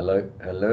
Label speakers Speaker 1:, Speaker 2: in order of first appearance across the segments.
Speaker 1: Hello, hello.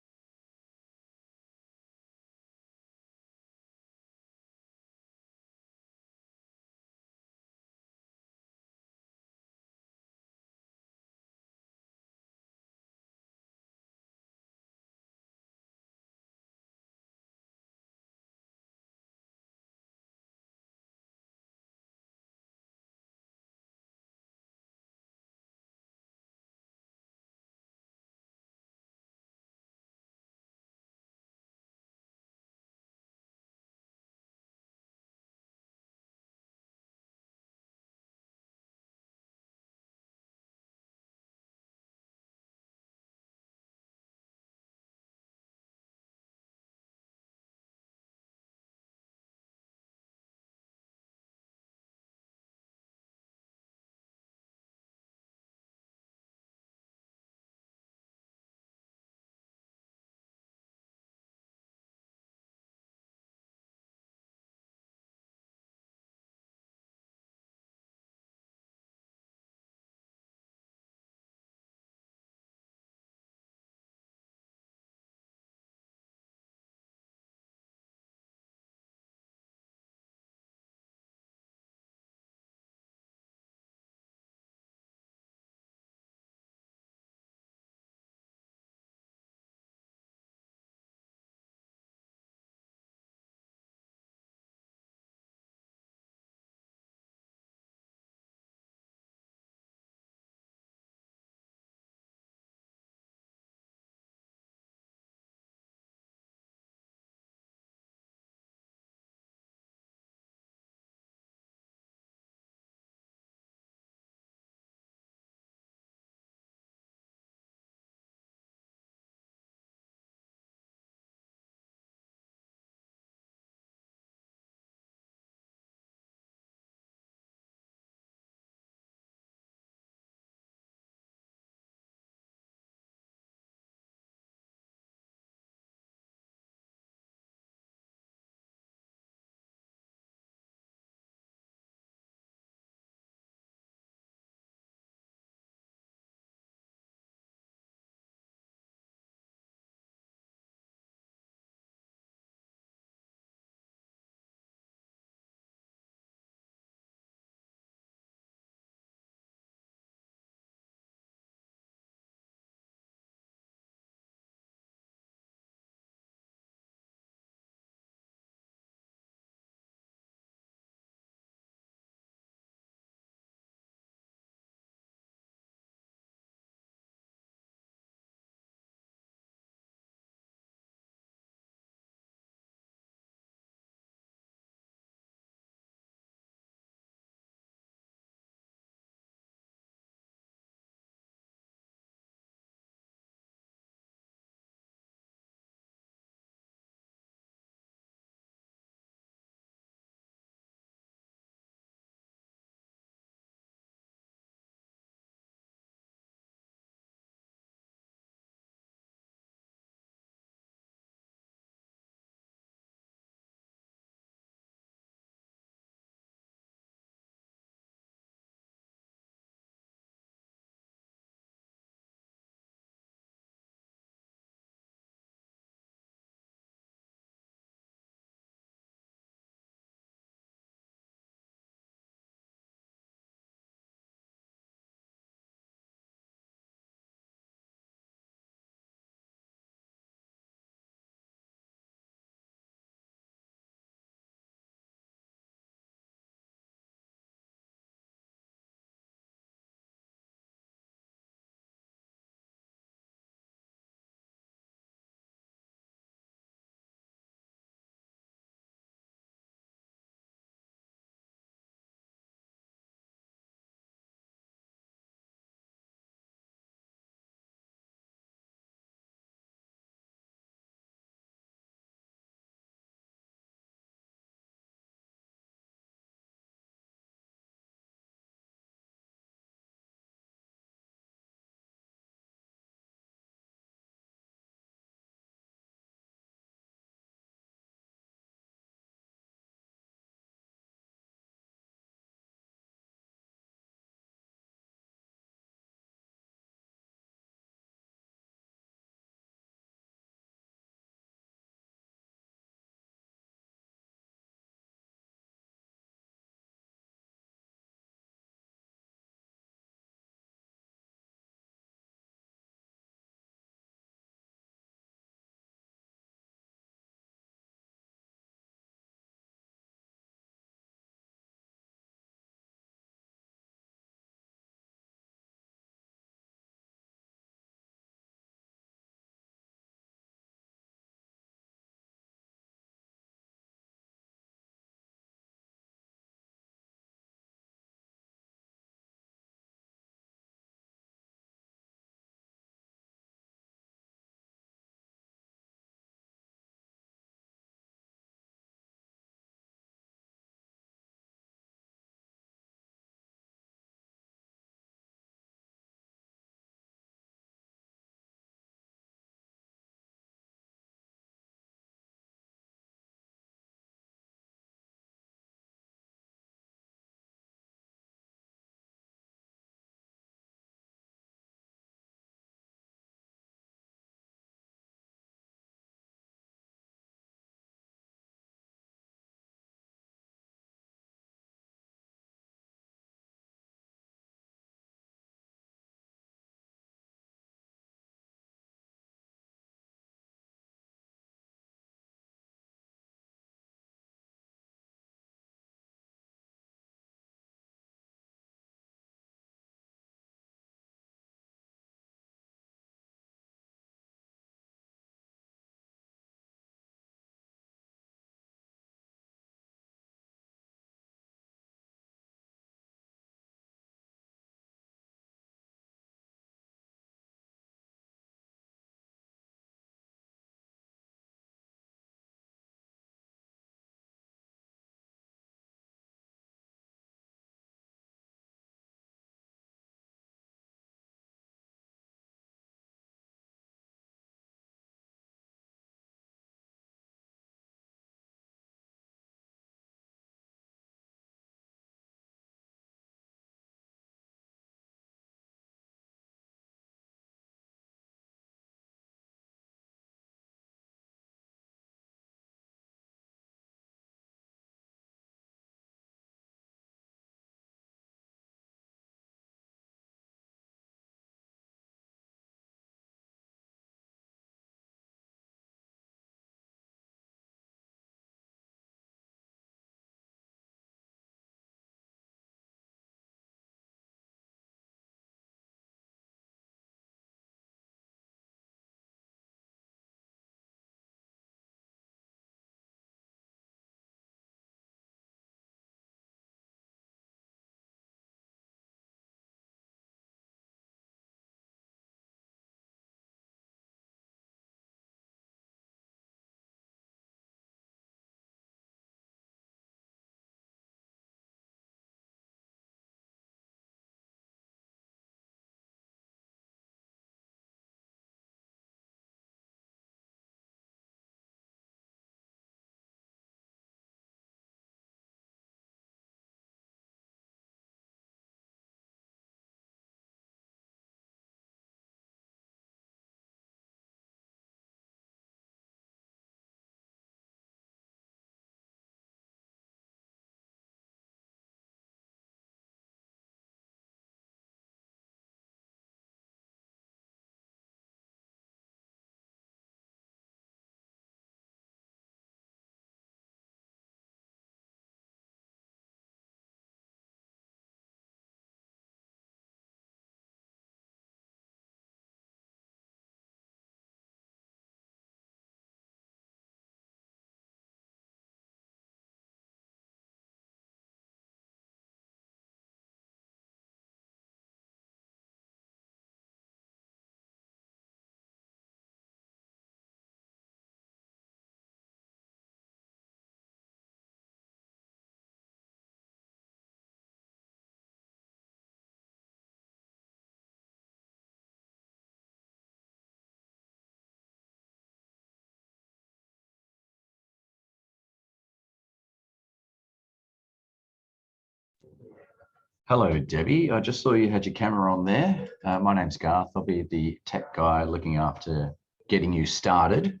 Speaker 1: Hello, Debbie. I just saw you had your camera on there. My name's Garth. I'll be the tech guy looking after getting you started.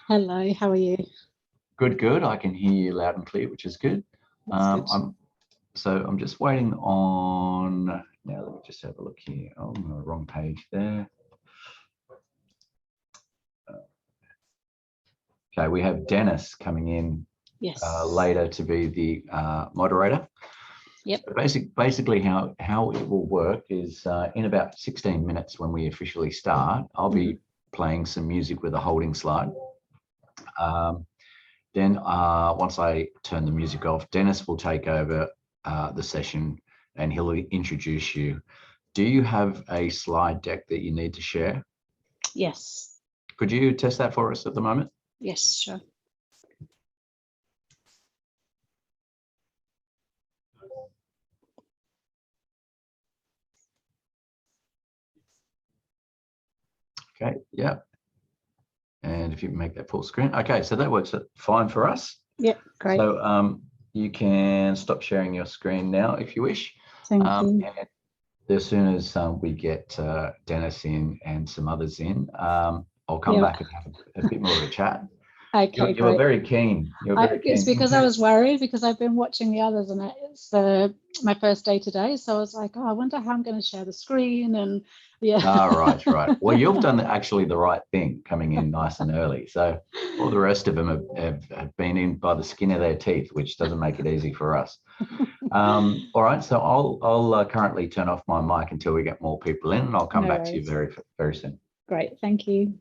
Speaker 2: Hello, how are you?
Speaker 1: Good, good. I can hear you loud and clear, which is good.
Speaker 2: That's good.
Speaker 1: I'm just waiting on, now let me just have a look here. Oh, I'm on the wrong page there. Okay, we have Dennis coming in
Speaker 2: Yes.
Speaker 1: later to be the moderator.
Speaker 2: Yep.
Speaker 1: So basically how it will work is in about 16 minutes when we officially start, I'll be playing some music with a holding slide. Then once I turn the music off, Dennis will take over the session and he'll introduce you. Do you have a slide deck that you need to share?
Speaker 2: Yes.
Speaker 1: Could you test that for us at the moment?
Speaker 2: Yes, sure.
Speaker 1: Okay, yeah. And if you can make that full screen. Okay, so that works fine for us.
Speaker 2: Yep, great.
Speaker 1: So you can stop sharing your screen now if you wish.
Speaker 2: Thank you.
Speaker 1: And as soon as we get Dennis in and some others in, I'll come back and have a bit more of a chat.
Speaker 2: Okay,
Speaker 1: you were very keen.
Speaker 2: It's because I was worried because I've been watching the others and it's my first day today. So I was like, oh, I wonder how I'm going to share the screen and yeah.
Speaker 1: Right. Well, you've done actually the right thing coming in nice and early. So all the rest of them have been in by the skin of their teeth, which doesn't make it easy for us. All right, so I'll currently turn off my mic until we get more people in, and I'll come back to you very, very soon.
Speaker 2: Great, thank you.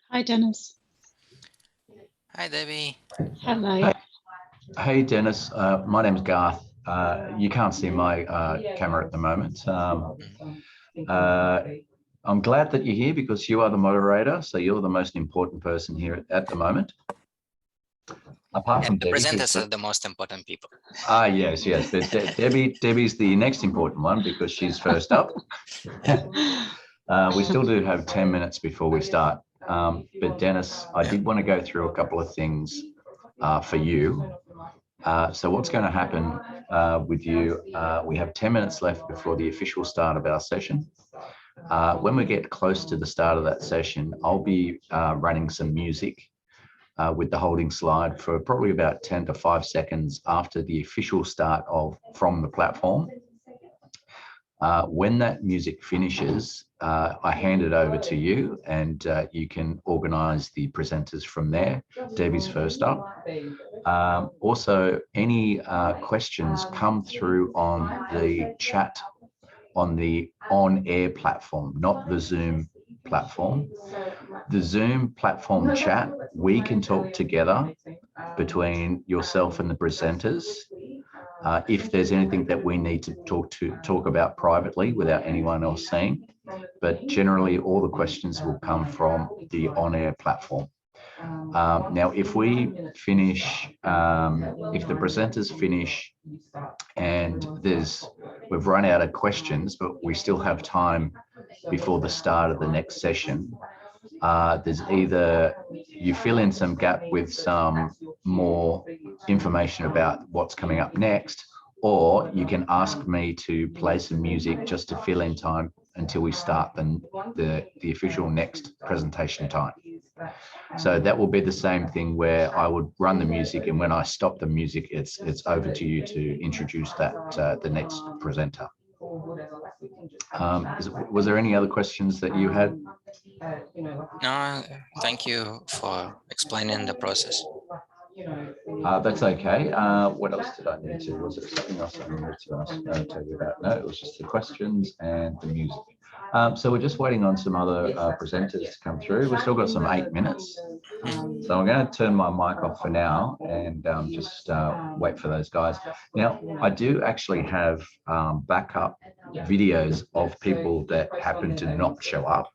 Speaker 2: Hi, Dennis.
Speaker 3: Hi, Debbie.
Speaker 2: Hello.
Speaker 1: Hey, Dennis. My name's Garth. You can't see my camera at the moment. I'm glad that you're here because you are the moderator, so you're the most important person here at the moment. Apart from
Speaker 3: And the
Speaker 1: Debbie,
Speaker 3: presenters are the most important people.
Speaker 1: Yes. But Debbie's the next important one because she's first up. We still do have 10 minutes before we start. But Dennis, I did want to go through a couple of things for you. So what's going to happen with you, we have 10 minutes left before the official start of our session. When we get close to the start of that session, I'll be running some music with the holding slide for probably about 10 to 5 seconds after the official start from the platform. When that music finishes, I hand it over to you and you can organise the presenters from there. Debbie's first up. Also, any questions come through on the chat on the on-air platform, not the Zoom platform. The Zoom platform chat, we can talk together between yourself and the presenters. If there's anything that we need to talk about privately without anyone else seeing, but generally all the questions will come from the on-air platform. Now, if we finish, if the presenters finish and we've run out of questions, but we still have time before the start of the next session, there's either you fill in some gap with some more information about what's coming up next, or you can ask me to play some music just to fill in time until we start the official next presentation time. So that will be the same thing where I would run the music, and when I stop the music, it's over to you to introduce the next presenter. Was there any other questions that you had?
Speaker 3: No, thank you for explaining the process.
Speaker 1: That's okay. What else did I need to? Was it something else I needed to tell you about? No, it was just the questions and the music. So we're just waiting on some other presenters to come through. We've still got some 8 minutes. So I'm going to turn my mic off for now and just wait for those guys. Now, I do actually have backup videos of people that happen to not show up.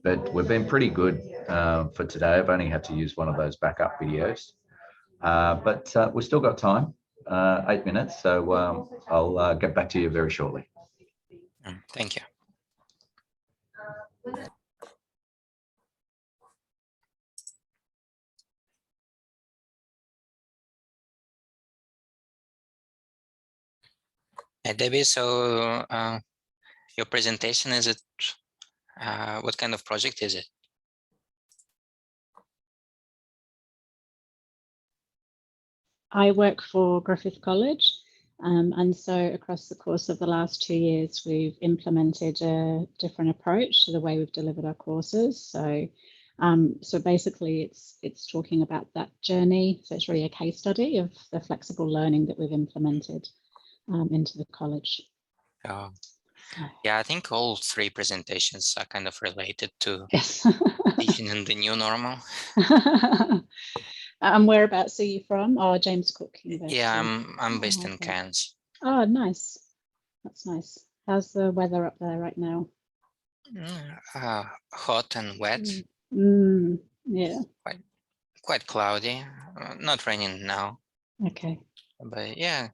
Speaker 1: But we've been pretty good for today. I've only had to use one of those backup videos. But we've still got time, 8 minutes. So I'll get back to you very shortly.
Speaker 3: Thank you. Hey, Debbie, so your presentation, is it, what kind of project is it?
Speaker 2: I work for Griffith College, and so across the course of the last 2 years, we've implemented a different approach to the way we've delivered our courses. So, so basically, it's talking about that journey. So it's really a case study of the flexible learning that we've implemented into the college.
Speaker 3: Oh, yeah, I think all 3 presentations are kind of related to
Speaker 2: yes.
Speaker 3: teaching in the new normal.
Speaker 2: And whereabouts are you from? Oh, James Cook University.
Speaker 3: Yeah, I'm based in Cairns.
Speaker 2: Oh, nice. That's nice. How's the weather up there right now?
Speaker 3: Hot and wet.
Speaker 2: Yeah.
Speaker 3: Quite cloudy. Not raining now.
Speaker 2: Okay.
Speaker 3: But yeah,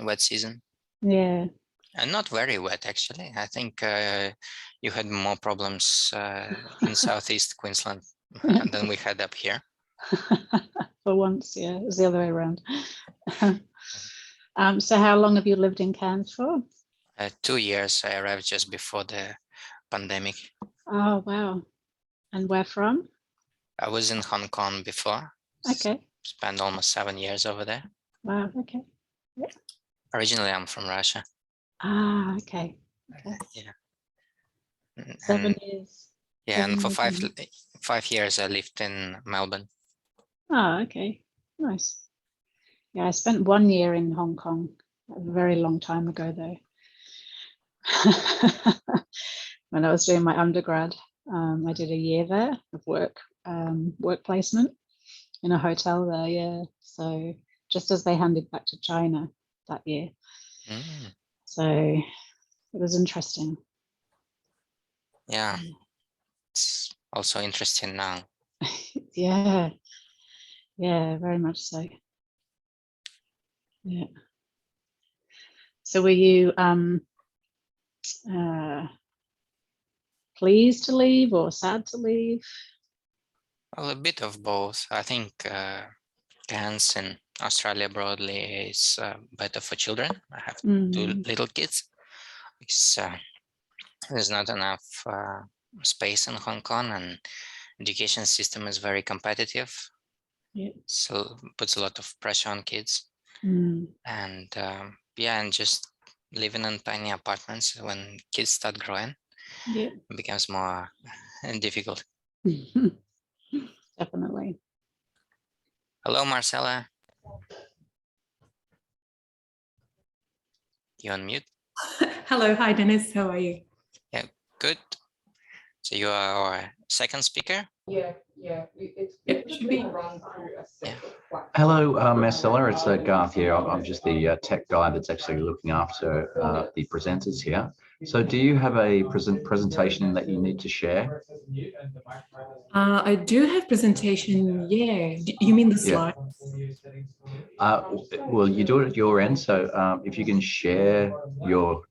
Speaker 3: wet season.
Speaker 2: Yeah.
Speaker 3: And not very wet, actually. I think you had more problems in southeast Queensland than we had up here.
Speaker 2: For once, yeah, it was the other way around. So how long have you lived in Cairns for?
Speaker 3: 2 years. I arrived just before the pandemic.
Speaker 2: Oh, wow. And where from?
Speaker 3: I was in Hong Kong before.
Speaker 2: Okay.
Speaker 3: Spent almost 7 years over there.
Speaker 2: Wow, okay. Yeah.
Speaker 3: Originally, I'm from Russia.
Speaker 2: Ah, okay.
Speaker 3: Yeah.
Speaker 2: 7 years.
Speaker 3: Yeah, and for 5 years, I lived in Melbourne.
Speaker 2: Oh, okay. Nice. Yeah, I spent 1 year in Hong Kong, a very long time ago, though. When I was doing my undergrad. I did a year there of work placement in a hotel there, yeah. So just as they handed back to China that year.
Speaker 3: Mm.
Speaker 2: So it was interesting.
Speaker 3: Yeah, it's also interesting now.
Speaker 2: Yeah, yeah, very much so. Yeah. So were you pleased to leave or sad to leave?
Speaker 3: Well, a bit of both. I think dance in Australia broadly is better for children. I have two little kids because there's not enough space in Hong Kong, and education system is very competitive.
Speaker 2: Yeah.
Speaker 3: So puts a lot of pressure on kids. And yeah, and just living in tiny apartments when kids start growing,
Speaker 2: yeah,
Speaker 3: it becomes more difficult.
Speaker 2: Definitely.
Speaker 3: Hello, Marcela. You on mute?
Speaker 4: Hello, hi Dennis, how are you?
Speaker 3: Yeah, good. So you are our second speaker?
Speaker 5: Yeah. It should be run through a separate platform.
Speaker 1: Hello, Marcela. It's Garth here. I'm just the tech guy that's actually looking after the presenters here. So do you have a presentation that you need to share?
Speaker 4: I do have presentation, yeah. You mean the slides?
Speaker 1: Well, you do it at your end. So if you can share your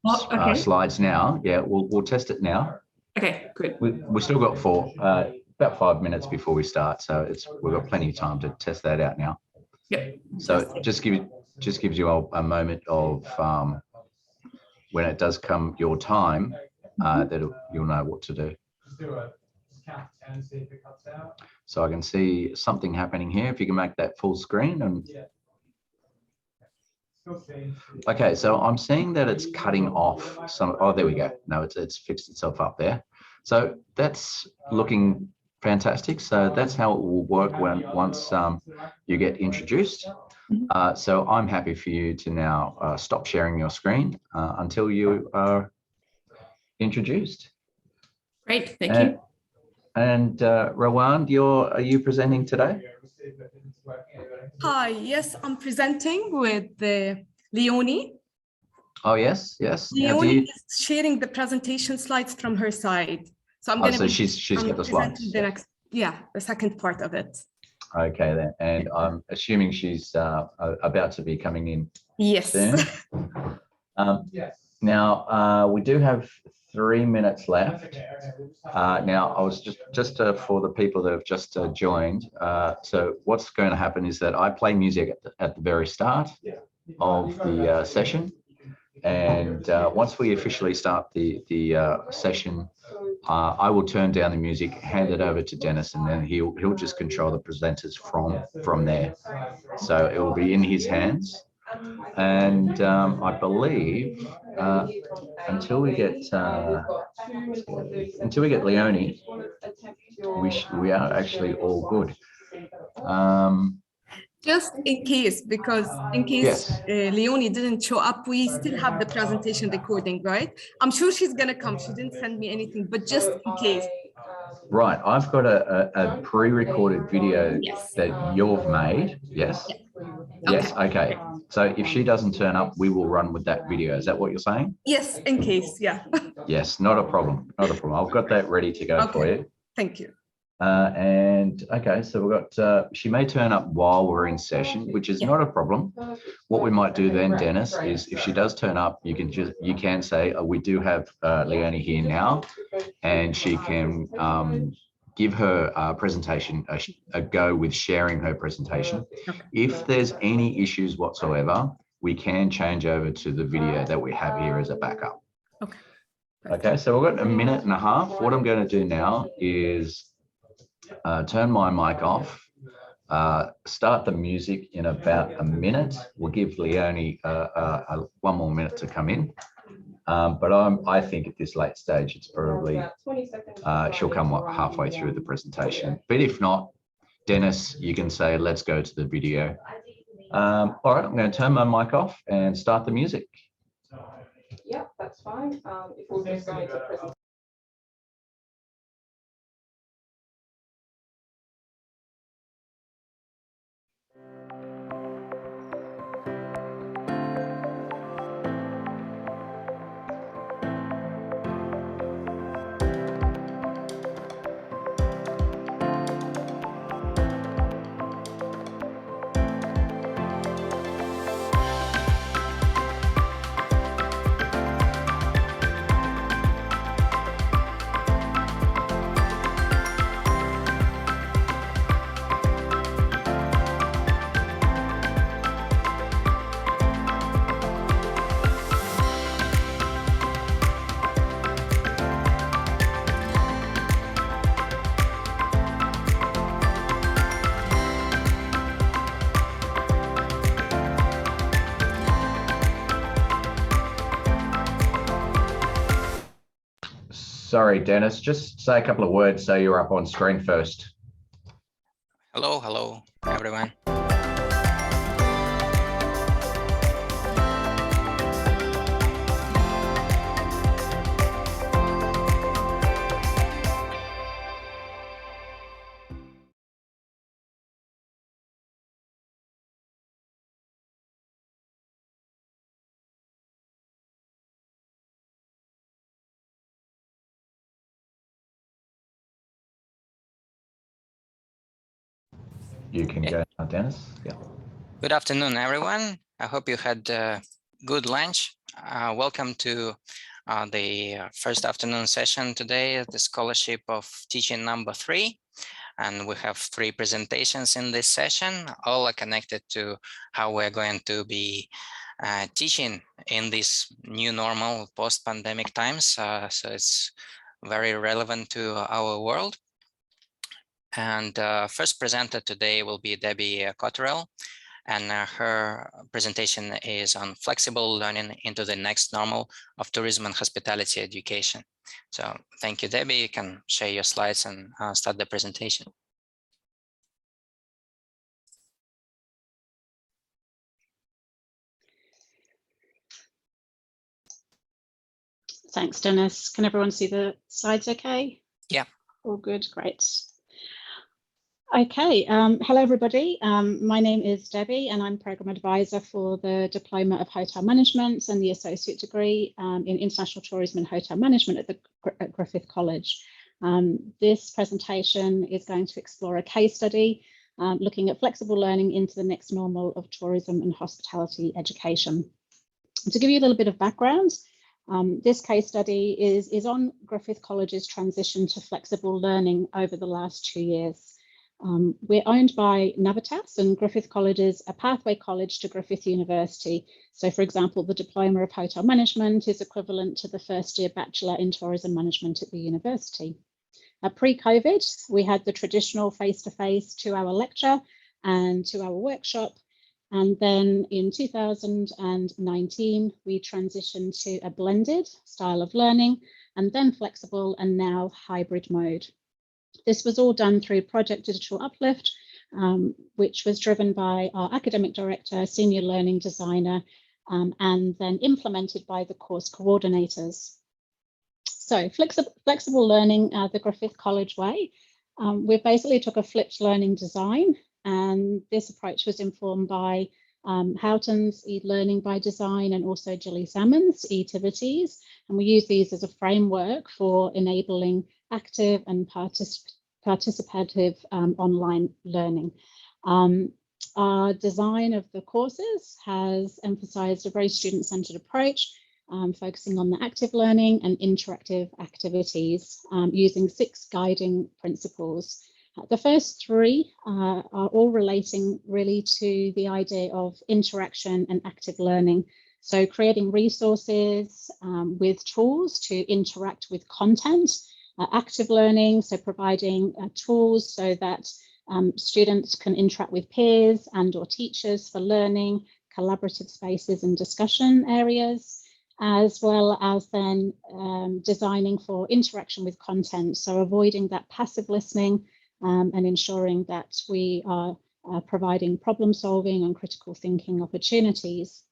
Speaker 1: slides now, yeah, we'll test it now.
Speaker 4: Okay, good.
Speaker 1: We still got about 5 minutes before we start, so we've got plenty of time to test that out now.
Speaker 4: Yep.
Speaker 1: So just gives you a moment of when it does come your time, that you'll know what to do. So I can see something happening here. If you can make that full screen and. Okay, so I'm seeing that it's cutting off some. Oh, there we go. No, it's fixed itself up there. So that's looking fantastic. So that's how it will work once you get introduced. So I'm happy for you to now stop sharing your screen until you are introduced.
Speaker 4: Great, thank you.
Speaker 1: And Rawan, are you presenting today?
Speaker 6: Hi, yes, I'm presenting with Leonie.
Speaker 1: Oh, yes.
Speaker 6: Leonie is sharing the presentation slides from her side. So I'm going to
Speaker 1: she's got the slides.
Speaker 6: The second part of it.
Speaker 1: Okay, then. And I'm assuming she's about to be coming in.
Speaker 6: Yes.
Speaker 1: Soon. Now, we do have 3 minutes left. Now, I was just for the people that have just joined. So what's going to happen is that I play music at the very start of the session. And once we officially start the session, I will turn down the music, hand it over to Dennis, and then he'll just control the presenters from there. So it will be in his hands. And I believe until we get Leonie, we are actually all good.
Speaker 6: Just in case, because Leonie didn't show up, we still have the presentation recording, right? I'm sure she's going to come. She didn't send me anything, but just in case.
Speaker 1: Right, I've got a pre-recorded video that you've made. Yes.
Speaker 6: Yeah.
Speaker 1: Yes. Okay. So if she doesn't turn up, we will run with that video. Is that what you're saying?
Speaker 6: Yes, in case. Yeah.
Speaker 1: Yes. Not a problem. Not a problem. I've got that ready to go for you.
Speaker 6: Thank you.
Speaker 1: And okay, so we've got, she may turn up while we're in session, which is not a problem. What we might do then, Dennis, is if she does turn up, you can say, we do have Leonie here now, and she can give her presentation a go with sharing her presentation.
Speaker 6: Okay.
Speaker 1: If there's any issues whatsoever, we can change over to the video that we have here as a backup.
Speaker 6: Okay.
Speaker 1: Okay, so we've got 1.5 minutes. What I'm going to do now is turn my mic off, start the music in about 1 minute. We'll give Leonie 1 more minute to come in. But I think at this late stage, it's probably, she'll come halfway through the presentation. But if not, Dennis, you can say, let's go to the video. All right, I'm going to turn my mic off and start the music.
Speaker 5: Yeah, that's fine. If we're just going to present.
Speaker 1: sorry, Dennis, just say a couple of words so you're up on screen first.
Speaker 3: Hello, everyone.
Speaker 1: You can go now, Dennis. Yeah.
Speaker 3: Good afternoon, everyone. I hope you had a good lunch. Welcome to the first afternoon session today at the Scholarship of Teaching number 3. And we have 3 presentations in this session. All are connected to how we're going to be teaching in this new normal post-pandemic times. So it's very relevant to our world. And first presenter today will be Debbie Cotterell, and her presentation is on flexible learning into the next normal of tourism and hospitality education. So thank you, Debbie. You can share your slides and start the presentation.
Speaker 2: Thanks, Dennis. Can everyone see the slides okay?
Speaker 3: Yeah.
Speaker 2: All good, great. Okay, hello everybody. My name is Debbie and I'm Programme Advisor for the Diploma of Hotel Management and the Associate Degree in International Tourism and Hotel Management at Griffith College. This presentation is going to explore a case study looking at flexible learning into the next normal of tourism and hospitality education. To give you a little bit of background, this case study is on Griffith College's transition to flexible learning over the last 2 years. We're owned by Navitas, and Griffith College is a pathway college to Griffith University. So, for example, the Diploma of Hotel Management is equivalent to the first-year Bachelor in Tourism Management at the university. Pre-COVID, we had the traditional face-to-face 2-hour lecture and 2-hour workshop. And then in 2019, we transitioned to a blended style of learning, and then flexible, and now hybrid mode. This was all done through Project Digital Uplift, which was driven by our academic director, senior learning designer, and then implemented by the course coordinators. So flexible learning, the Griffith College way. We basically took a flipped learning design, and this approach was informed by Houghton's e-learning by design and also Gilly Salmon's e-activities. And we use these as a framework for enabling active and participative online learning. Our design of the courses has emphasized a very student-centered approach, focusing on the active learning and interactive activities using 6 guiding principles. The first 3 are all relating really to the idea of interaction and active learning. So creating resources with tools to interact with content, active learning, so providing tools so that students can interact with peers and or teachers for learning, collaborative spaces and discussion areas, as well as then designing for interaction with content. So avoiding that passive listening and ensuring that we are providing problem solving and critical thinking opportunities.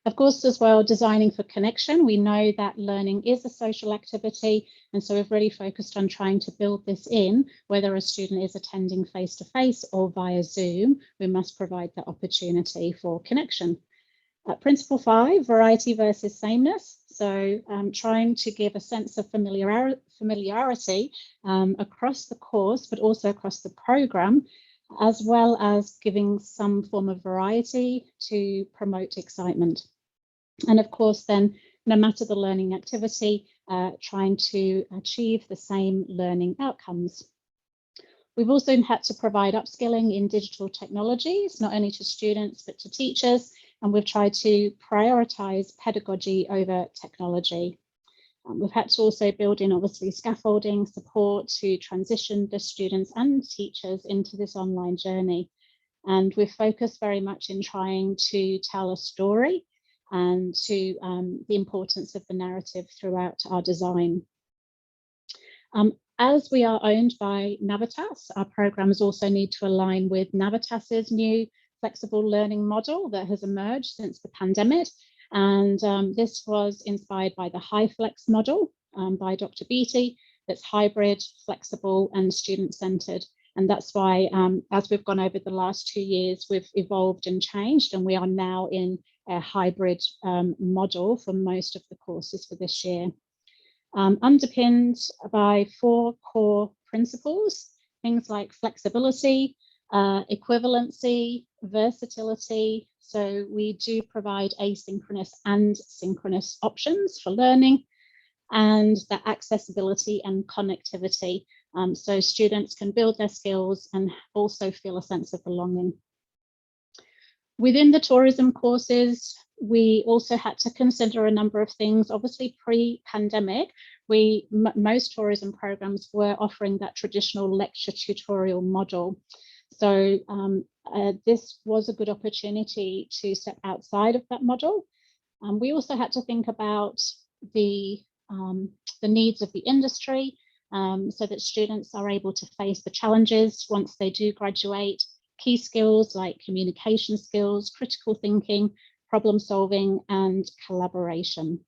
Speaker 2: Of course, as well, designing for connection. We know that learning is a social activity, and so we've really focused on trying to build this in, whether a student is attending face-to-face or via Zoom, we must provide that opportunity for connection. Principle 5, variety versus sameness. So trying to give a sense of familiarity across the course, but also across the program, as well as giving some form of variety to promote excitement. And of course, then, no matter the learning activity, trying to achieve the same learning outcomes. We've also had to provide upskilling in digital technologies, not only to students, but to teachers. And we've tried to prioritize pedagogy over technology. We've had to also build in, obviously, scaffolding support to transition the students and teachers into this online journey. And we've focused very much in trying to tell a story and to the importance of the narrative throughout our design. As we are owned by Navitas, our programs also need to align with Navitas's new flexible learning model that has emerged since the pandemic. And this was inspired by the HighFlex model by Dr. Beatty, that's hybrid, flexible, and student-centered. And that's why, as we've gone over the last 2 years, we've evolved and changed, and we are now in a hybrid model for most of the courses for this year. Underpinned by 4 core principles, things like flexibility, equivalency, versatility. So we do provide asynchronous and synchronous options for learning, and the accessibility and connectivity. So students can build their skills and also feel a sense of belonging. Within the tourism courses, we also had to consider a number of things. Obviously, pre-pandemic, most tourism programs were offering that traditional lecture tutorial model. So this was a good opportunity to step outside of that model. We also had to think about the needs of the industry so that students are able to face the challenges once they do graduate. Key skills like communication skills, critical thinking, problem solving, and collaboration.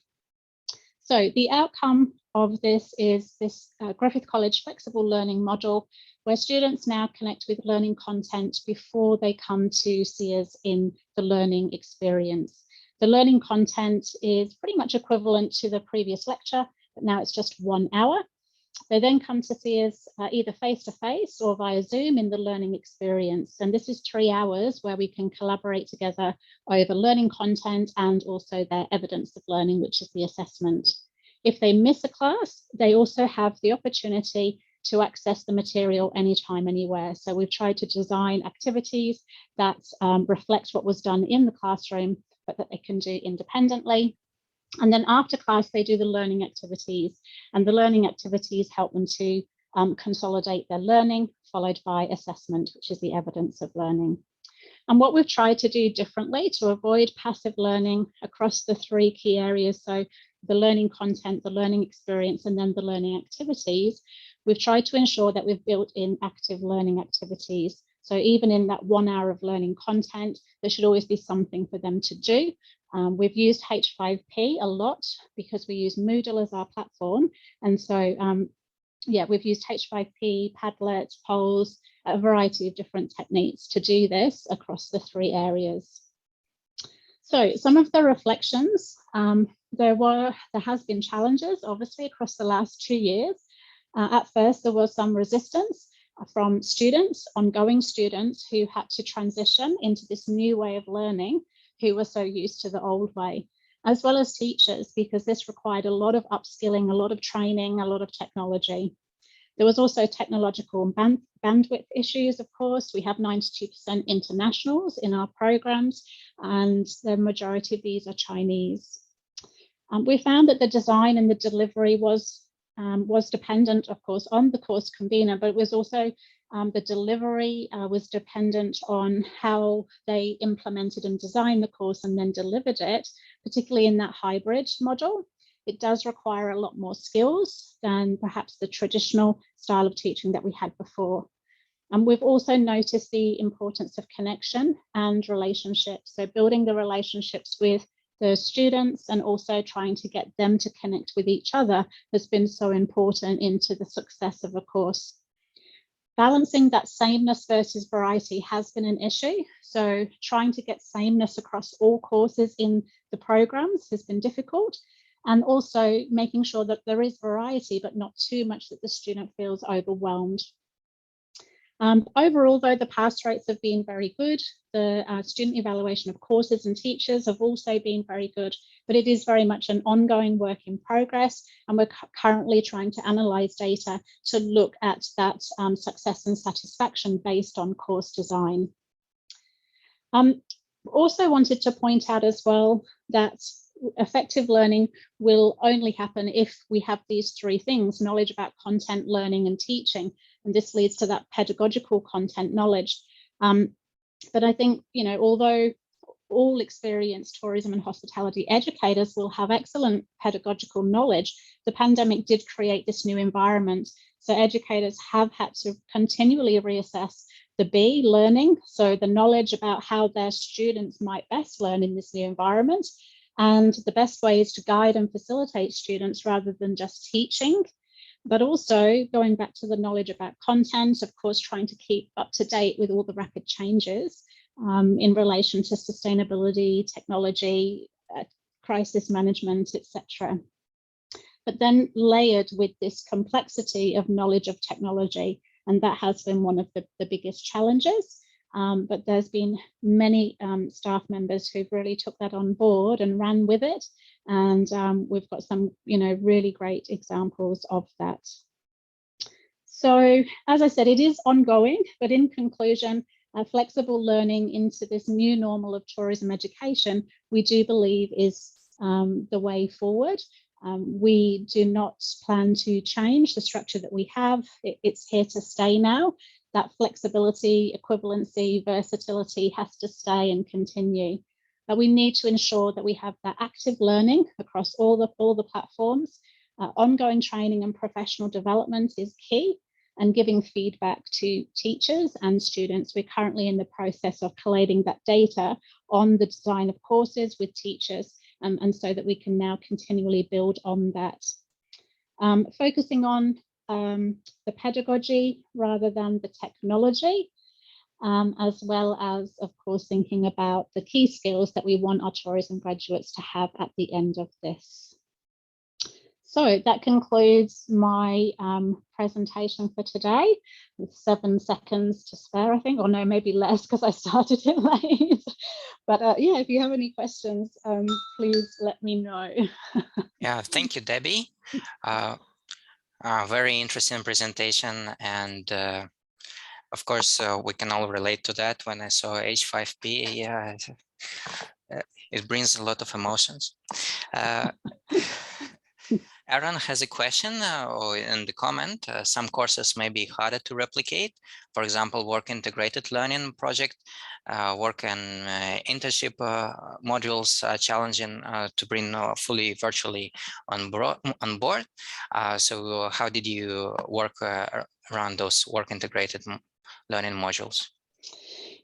Speaker 2: So the outcome of this is this Griffith College flexible learning model, where students now connect with learning content before they come to see us in the learning experience. The learning content is pretty much equivalent to the previous lecture, but now it's just 1 hour. They then come to see us either face-to-face or via Zoom in the learning experience. And this is 3 hours where we can collaborate together over learning content and also their evidence of learning, which is the assessment. If they miss a class, they also have the opportunity to access the material anytime, anywhere. So we've tried to design activities that reflect what was done in the classroom, but that they can do independently. And then after class, they do the learning activities, and the learning activities help them to consolidate their learning, followed by assessment, which is the evidence of learning. And what we've tried to do differently to avoid passive learning across the 3 key areas, so the learning content, the learning experience, and then the learning activities, we've tried to ensure that we've built in active learning activities. So even in that 1 hour of learning content, there should always be something for them to do. We've used H5P a lot because we use Moodle as our platform. And so, yeah, we've used H5P, Padlet, polls, a variety of different techniques to do this across the 3 areas. So some of the reflections, there has been challenges, obviously, across the last 2 years. At first, there was some resistance from students, ongoing students who had to transition into this new way of learning, who were so used to the old way, as well as teachers, because this required a lot of upskilling, a lot of training, a lot of technology. There was also technological bandwidth issues, of course. We have 92% internationals in our programs, and the majority of these are Chinese. We found that the design and the delivery was dependent, of course, on the course convener, but it was also the delivery was dependent on how they implemented and designed the course and then delivered it, particularly in that hybrid model. It does require a lot more skills than perhaps the traditional style of teaching that we had before. And we've also noticed the importance of connection and relationships. So building the relationships with the students and also trying to get them to connect with each other has been so important into the success of a course. Balancing that sameness versus variety has been an issue. So trying to get sameness across all courses in the programs has been difficult. And also making sure that there is variety, but not too much that the student feels overwhelmed. Overall, though, the pass rates have been very good. The student evaluation of courses and teachers have also been very good, but it is very much an ongoing work in progress. And we're currently trying to analyze data to look at that success and satisfaction based on course design. Also wanted to point out as well that effective learning will only happen if we have these 3 things: knowledge about content, learning, and teaching. And this leads to that pedagogical content knowledge. But I think, although all experienced tourism and hospitality educators will have excellent pedagogical knowledge. The pandemic did create this new environment. So educators have had to continually reassess the B, learning, so the knowledge about how their students might best learn in this new environment. And the best way is to guide and facilitate students rather than just teaching, but also going back to the knowledge about content, of course, trying to keep up to date with all the rapid changes in relation to sustainability, technology, crisis management, etc. But then layered with this complexity of knowledge of technology, and that has been one of the biggest challenges. But there's been many staff members who've really took that on board and ran with it. And we've got some, really great examples of that. So, as I said, it is ongoing, but in conclusion, flexible learning into this new normal of tourism education, we do believe is the way forward. We do not plan to change the structure that we have. It's here to stay now. That flexibility, equivalency, versatility has to stay and continue. But we need to ensure that we have that active learning across all the platforms. Ongoing training and professional development is key, and giving feedback to teachers and students. We're currently in the process of collating that data on the design of courses with teachers, and so that we can now continually build on that. Focusing on the pedagogy rather than the technology, as well as, of course, thinking about the key skills that we want our tourism graduates to have at the end of this. So that concludes my presentation for today, with 7 seconds to spare, I think, or no, maybe less because I started it late. But yeah, if you have any questions, please let me know.
Speaker 3: Yeah, thank you, Debbie. Very interesting presentation, and of course, we can all relate to that. When I saw H5P, yeah, it brings a lot of emotions. Aaron has a question or in the comment. Some courses may be harder to replicate. For example, work integrated learning project, work and internship modules are challenging to bring fully virtually on board. So how did you work around those work integrated learning modules?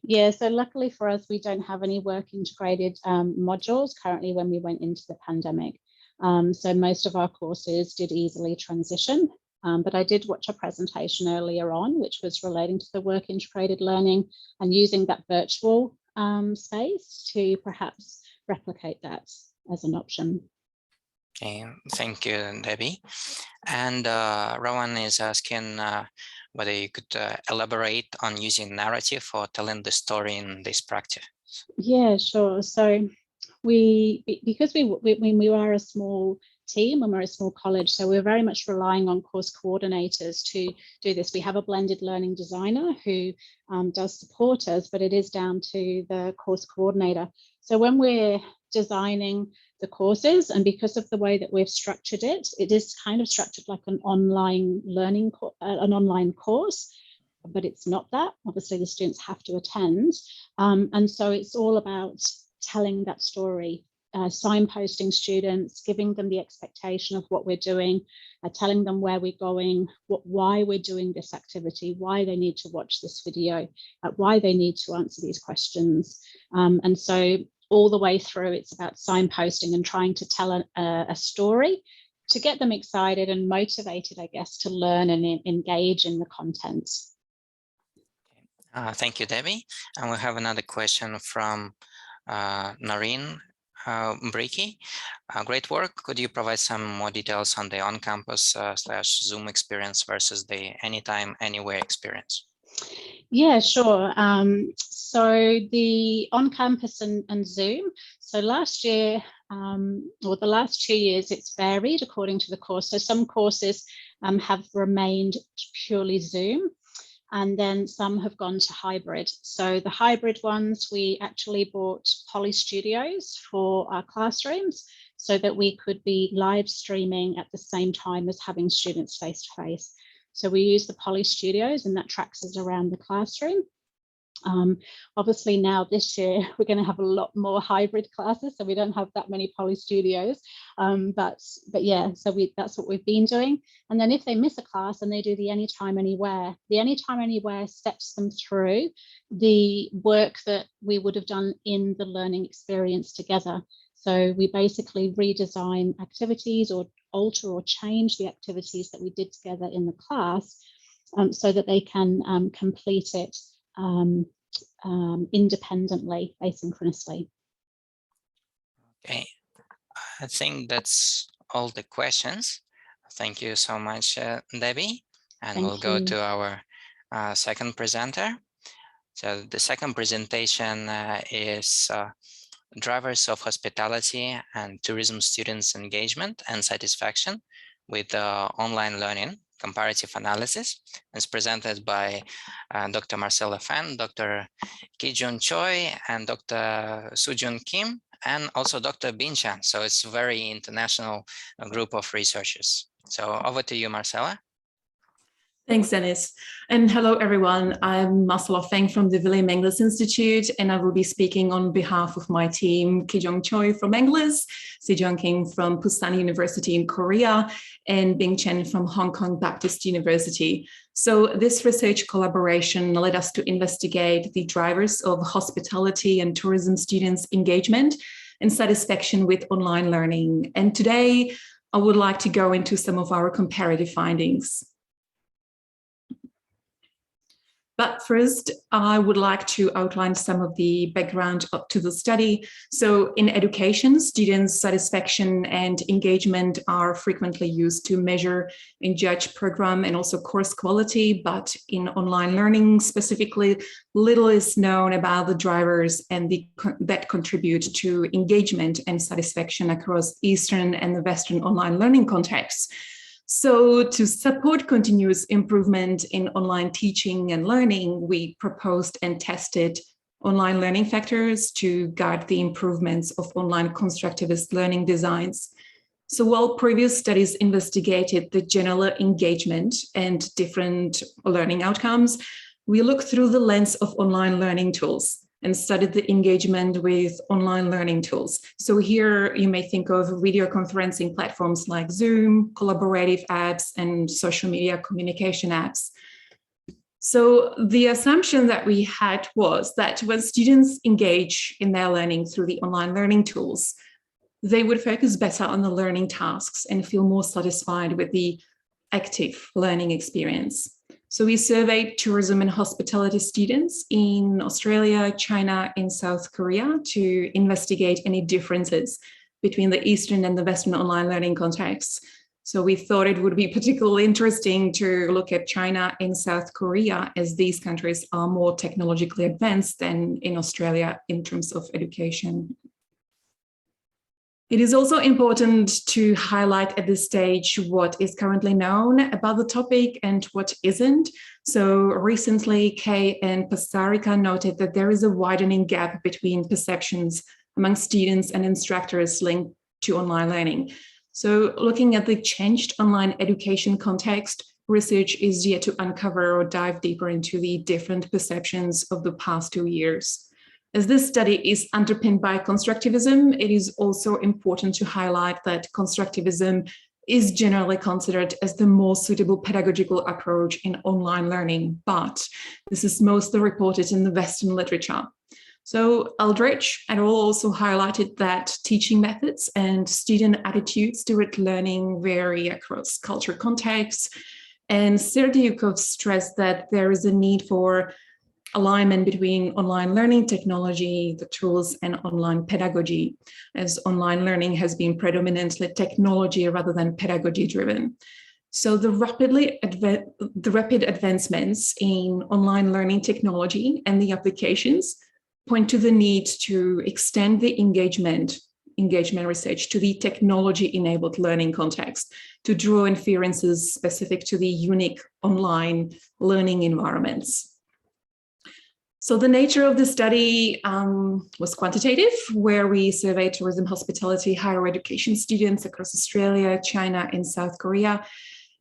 Speaker 2: Yeah, so luckily for us, we don't have any work integrated modules currently when we went into the pandemic. So most of our courses did easily transition, but I did watch a presentation earlier on, which was relating to the work integrated learning and using that virtual space to perhaps replicate that as an option.
Speaker 3: Okay, thank you, Debbie. And Rawan is asking whether you could elaborate on using narrative for telling the story in this practice.
Speaker 2: Yeah, sure. So because we are a small team and we're a small college, so we're very much relying on course coordinators to do this. We have a blended learning designer who does support us, but it is down to the course coordinator. So when we're designing the courses, and because of the way that we've structured it, it is kind of structured like an online learning, an online course, but it's not that. Obviously, the students have to attend. And so it's all about telling that story, signposting students, giving them the expectation of what we're doing, telling them where we're going, why we're doing this activity, why they need to watch this video, why they need to answer these questions. And so all the way through, it's about signposting and trying to tell a story to get them excited and motivated, I guess, to learn and engage in the content.
Speaker 3: Thank you, Debbie. And we have another question from Nareen Mbriki. Great work. Could you provide some more details on the on-campus / Zoom experience versus the anytime, anywhere experience?
Speaker 2: Yeah, sure. So the on-campus and Zoom. So last year, or the last 2 years, it's varied according to the course. So some courses have remained purely Zoom, and then some have gone to hybrid. So the hybrid ones, we actually bought Poly Studios for our classrooms so that we could be live streaming at the same time as having students face to face. So we use the Poly Studios, and that tracks us around the classroom. Obviously now this year we're going to have a lot more hybrid classes, so we don't have that many poly studios, but yeah, so that's what we've been doing. And then if they miss a class and they do the anytime anywhere, the anytime anywhere steps them through the work that we would have done in the learning experience together. So we basically redesign activities or alter or change the activities that we did together in the class, so that they can complete it independently, asynchronously.
Speaker 3: Okay, I think that's all the questions. Thank you so much, Debbie. And we'll go to our second presenter. So the second presentation is drivers of hospitality and tourism students' engagement and satisfaction with online learning, comparative analysis. It's presented by Dr. Marcela Fang, Dr. Kijung Choi, and Dr. Soojung Kim, and also Dr. Bin Chan. So it's a very international group of researchers. So over to you, Marcela.
Speaker 4: Thanks, Dennis. And hello, everyone. I'm Marcela Fang from the William Englis Institute, and I will be speaking on behalf of my team, Kijung Choi from Englis, Soojung Kim from Pusan University in Korea, and Bin Chan from Hong Kong Baptist University. So this research collaboration led us to investigate the drivers of hospitality and tourism students' engagement and satisfaction with online learning. And today, I would like to go into some of our comparative findings. But first, I would like to outline some of the background up to the study. So in education, students' satisfaction and engagement are frequently used to measure and judge program and also course quality, but in online learning specifically, little is known about the drivers and that contribute to engagement and satisfaction across Eastern and the Western online learning contexts. So to support continuous improvement in online teaching and learning, we proposed and tested online learning factors to guide the improvements of online constructivist learning designs. So while previous studies investigated the general engagement and different learning outcomes, we looked through the lens of online learning tools and studied the engagement with online learning tools. So here you may think of video conferencing platforms like Zoom, collaborative apps, and social media communication apps. So the assumption that we had was that when students engage in their learning through the online learning tools, they would focus better on the learning tasks and feel more satisfied with the active learning experience. So we surveyed tourism and hospitality students in Australia, China, and South Korea to investigate any differences between the Eastern and the Western online learning contexts. So we thought it would be particularly interesting to look at China and South Korea, as these countries are more technologically advanced than in Australia in terms of education. It is also important to highlight at this stage what is currently known about the topic and what isn't. So recently, Kay and Pasarika noted that there is a widening gap between perceptions among students and instructors linked to online learning. So looking at the changed online education context, research is yet to uncover or dive deeper into the different perceptions of the past 2 years. As this study is underpinned by constructivism, it is also important to highlight that constructivism is generally considered as the more suitable pedagogical approach in online learning, but this is mostly reported in the Western literature. So Aldrich et al. Also highlighted that teaching methods and student attitudes toward learning vary across culture contexts, and Serdyukov stressed that there is a need for alignment between online learning technology, the tools, and online pedagogy, as online learning has been predominantly technology rather than pedagogy driven. So the rapid advancements in online learning technology and the applications point to the need to extend the engagement research to the technology-enabled learning context to draw inferences specific to the unique online learning environments. So the nature of the study was quantitative, where we surveyed tourism, hospitality, higher education students across Australia, China, and South Korea.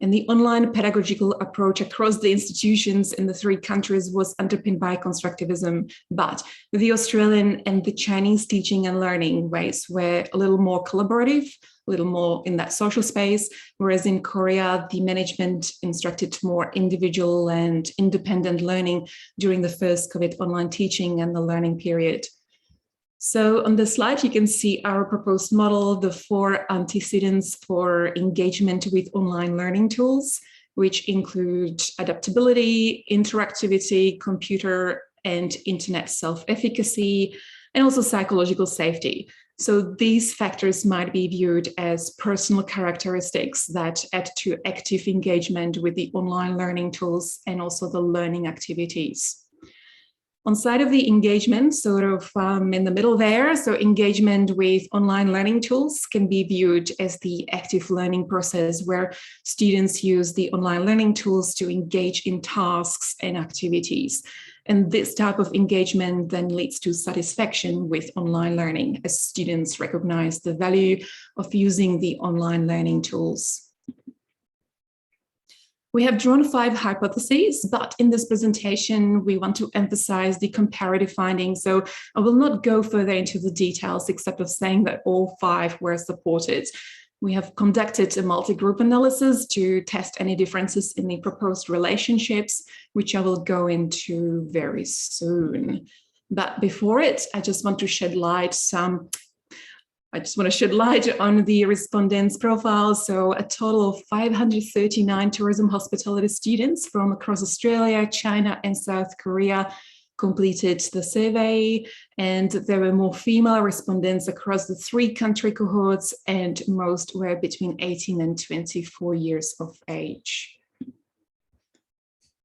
Speaker 4: And the online pedagogical approach across the institutions in the 3 countries was underpinned by constructivism, but the Australian and the Chinese teaching and learning ways were a little more collaborative, a little more in that social space, whereas in Korea, the management instructed more individual and independent learning during the first COVID online teaching and the learning period. So on the slide, you can see our proposed model, the 4 antecedents for engagement with online learning tools, which include adaptability, interactivity, computer and internet self-efficacy, and also psychological safety. So these factors might be viewed as personal characteristics that add to active engagement with the online learning tools and also the learning activities. On side of the engagement, sort of in the middle there, so engagement with online learning tools can be viewed as the active learning process where students use the online learning tools to engage in tasks and activities. And this type of engagement then leads to satisfaction with online learning as students recognize the value of using the online learning tools. We have drawn 5 hypotheses, but in this presentation, we want to emphasize the comparative findings. So I will not go further into the details, except of saying that all 5 were supported. We have conducted a multi-group analysis to test any differences in the proposed relationships, which I will go into very soon. But before it, I just want to shed light on the respondents' profiles. So a total of 539 tourism hospitality students from across Australia, China, and South Korea completed the survey. And there were more female respondents across the 3 country cohorts, and most were between 18 and 24 years of age.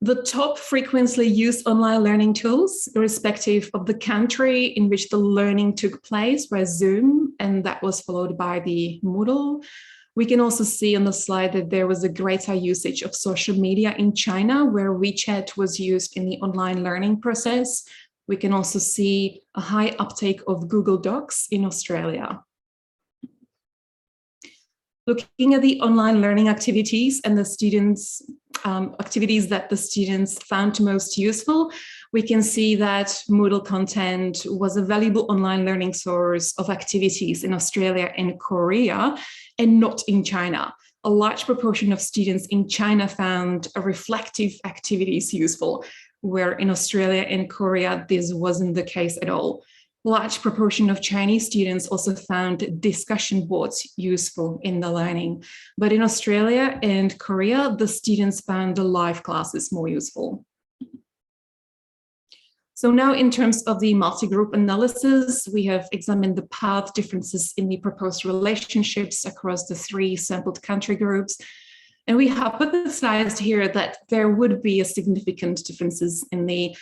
Speaker 4: The top frequently used online learning tools, irrespective of the country in which the learning took place, were Zoom, and that was followed by the Moodle. We can also see on the slide that there was a greater usage of social media in China, where WeChat was used in the online learning process. We can also see a high uptake of Google Docs in Australia. Looking at the online learning activities and the students' activities that the students found most useful, we can see that Moodle content was a valuable online learning source of activities in Australia and Korea, and not in China. A large proportion of students in China found reflective activities useful, where in Australia and Korea, this wasn't the case at all. Large proportion of Chinese students also found discussion boards useful in the learning. But in Australia and Korea, the students found the live classes more useful. So now in terms of the multi-group analysis, we have examined the path differences in the proposed relationships across the 3 sampled country groups. And we hypothesized here that there would be a significant differences in the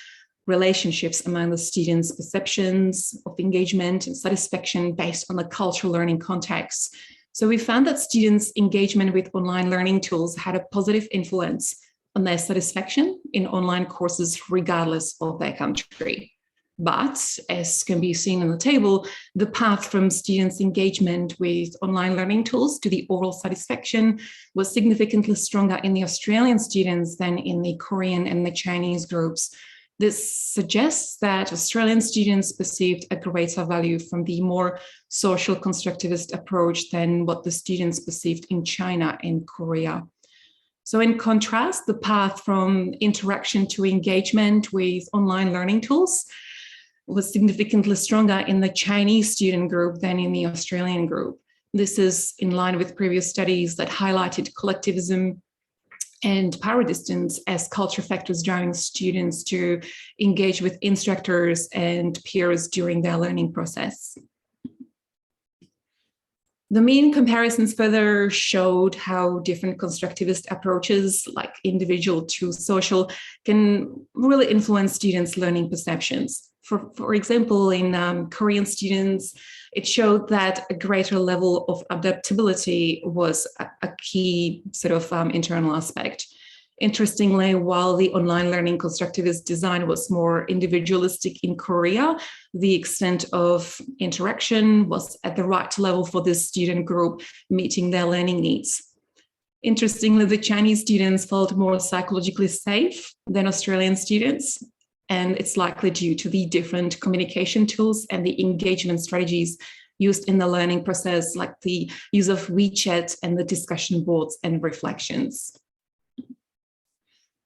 Speaker 4: relationships among the students' perceptions of engagement and satisfaction based on the cultural learning context. So we found that students' engagement with online learning tools had a positive influence on their satisfaction in online courses, regardless of their country. But as can be seen in the table, the path from students' engagement with online learning tools to the overall satisfaction was significantly stronger in the Australian students than in the Korean and the Chinese groups. This suggests that Australian students perceived a greater value from the more social constructivist approach than what the students perceived in China and Korea. So in contrast, the path from interaction to engagement with online learning tools was significantly stronger in the Chinese student group than in the Australian group. This is in line with previous studies that highlighted collectivism and power distance as culture factors driving students to engage with instructors and peers during their learning process. The mean comparisons further showed how different constructivist approaches, like individual to social, can really influence students' learning perceptions. For example, in Korean students, it showed that a greater level of adaptability was a key sort of internal aspect. Interestingly, while the online learning constructivist design was more individualistic in Korea, the extent of interaction was at the right level for this student group, meeting their learning needs. Interestingly, the Chinese students felt more psychologically safe than Australian students, and it's likely due to the different communication tools and the engagement strategies used in the learning process, like the use of WeChat and the discussion boards and reflections.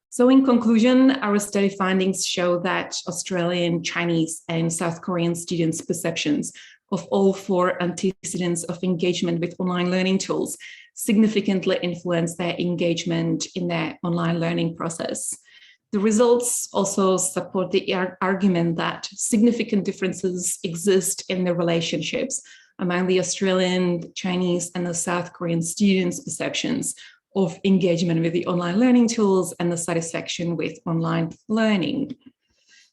Speaker 4: So in conclusion, our study findings show that Australian, Chinese, and South Korean students' perceptions of all 4 antecedents of engagement with online learning tools significantly influence their engagement in their online learning process. The results also support the argument that significant differences exist in the relationships among the Australian, Chinese, and the South Korean students' perceptions of engagement with the online learning tools and the satisfaction with online learning.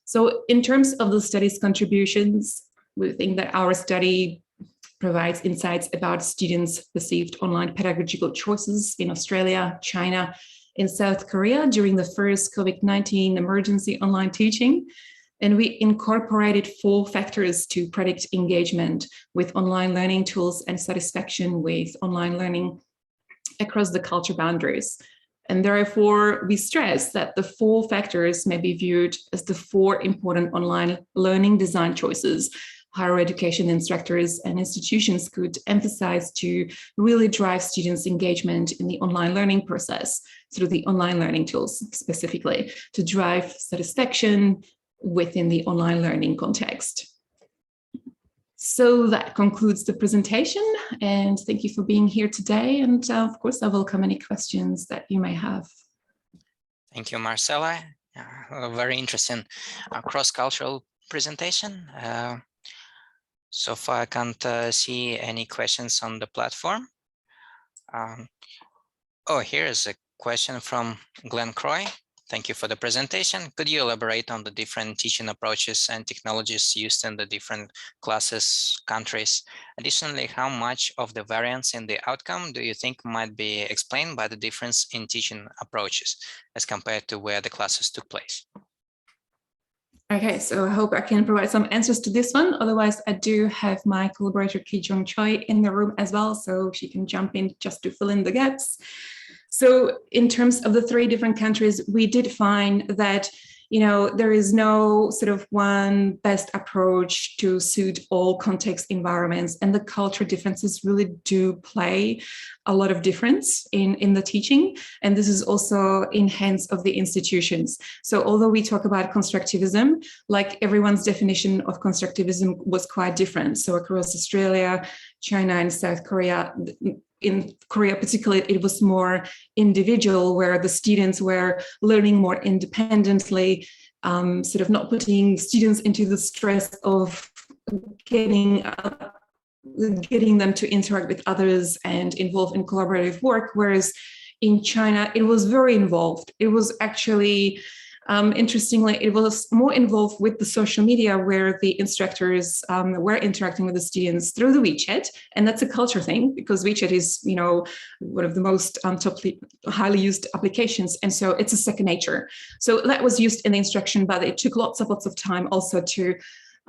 Speaker 4: So in terms of the study's contributions, we think that our study provides insights about students' perceived online pedagogical choices in Australia, China, and South Korea during the first COVID-19 emergency online teaching. And we incorporated 4 factors to predict engagement with online learning tools and satisfaction with online learning across the culture boundaries. And therefore, we stress that the 4 factors may be viewed as the 4 important online learning design choices higher education instructors and institutions could emphasize to really drive students' engagement in the online learning process through the online learning tools, specifically to drive satisfaction within the online learning context. So that concludes the presentation, and thank you for being here today. And of course, I welcome any questions that you may have.
Speaker 3: Thank you, Marcela. A very interesting cross-cultural presentation. So far, I can't see any questions on the platform. Oh, here is a question from Glenn Croy. Thank you for the presentation. Could you elaborate on the different teaching approaches and technologies used in the different classes, countries? Additionally, how much of the variance in the outcome do you think might be explained by the difference in teaching approaches as compared to where the classes took place?
Speaker 4: Okay, so I hope I can provide some answers to this one. Otherwise, I do have my collaborator Kijung Choi in the room as well, so she can jump in just to fill in the gaps. So in terms of the 3 different countries, we did find that, you know, there is no sort of one best approach to suit all context environments, and the culture differences really do play a lot of difference in the teaching. And this is also in hands of the institutions. So although we talk about constructivism, like everyone's definition of constructivism was quite different. So across Australia, China, and South Korea, in Korea particularly, it was more individual, where the students were learning more independently, sort of not putting students into the stress of getting them to interact with others and involve in collaborative work. Whereas in China, it was very involved. It was actually, interestingly, it was more involved with the social media, where the instructors were interacting with the students through the WeChat. And that's a culture thing, because WeChat is, you know, one of the most highly used applications. And so it's a second nature. So that was used in the instruction, but it took lots of time also to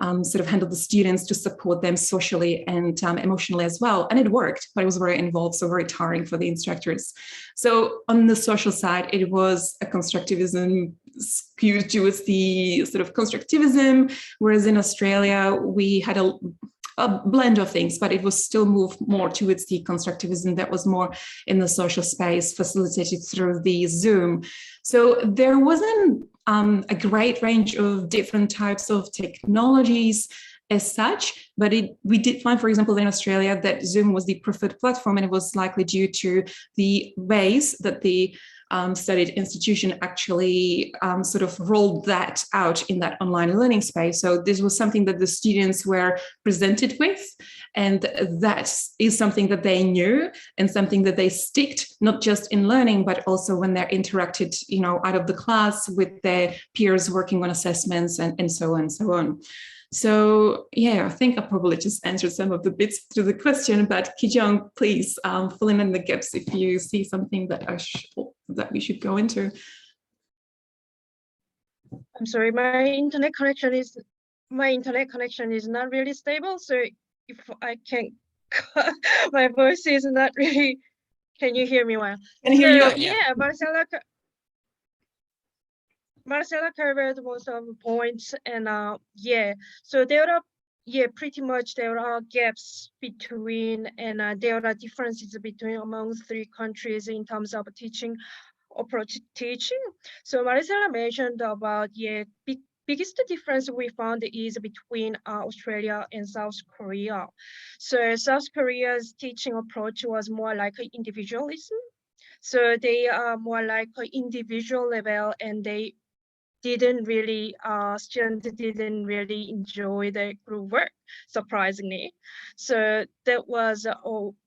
Speaker 4: sort of handle the students, to support them socially and emotionally as well. And it worked, but it was very involved, so very tiring for the instructors. So on the social side, it was a constructivism skewed towards the sort of constructivism, whereas in Australia, we had a blend of things, but it was still moved more towards the constructivism that was more in the social space, facilitated through the Zoom. So there wasn't a great range of different types of technologies as such, but we did find, for example, in Australia, that Zoom was the preferred platform, and it was likely due to the ways that the studied institution actually sort of rolled that out in that online learning space. So this was something that the students were presented with, and that is something that they knew and something that they sticked, not just in learning, but also when they're interacted, you know, out of the class with their peers working on assessments and so on and so on. So yeah, I think I probably just answered some of the bits to the question, but Kijung, please fill in the gaps if you see something that that we should go into.
Speaker 5: I'm sorry, my internet connection is not really stable. So if I can, my voice is not really Can you hear me well?
Speaker 4: Can hear you.
Speaker 5: Yeah, Marcela covered most of the points, and yeah, so there are pretty much there are gaps between, and there are differences between among three countries in terms of teaching approach to teaching. So Marcela mentioned about biggest difference we found is between Australia and South Korea. So South Korea's teaching approach was more like individualism. So they are more like an individual level, and they didn't really, students didn't really enjoy the group work, surprisingly. So that was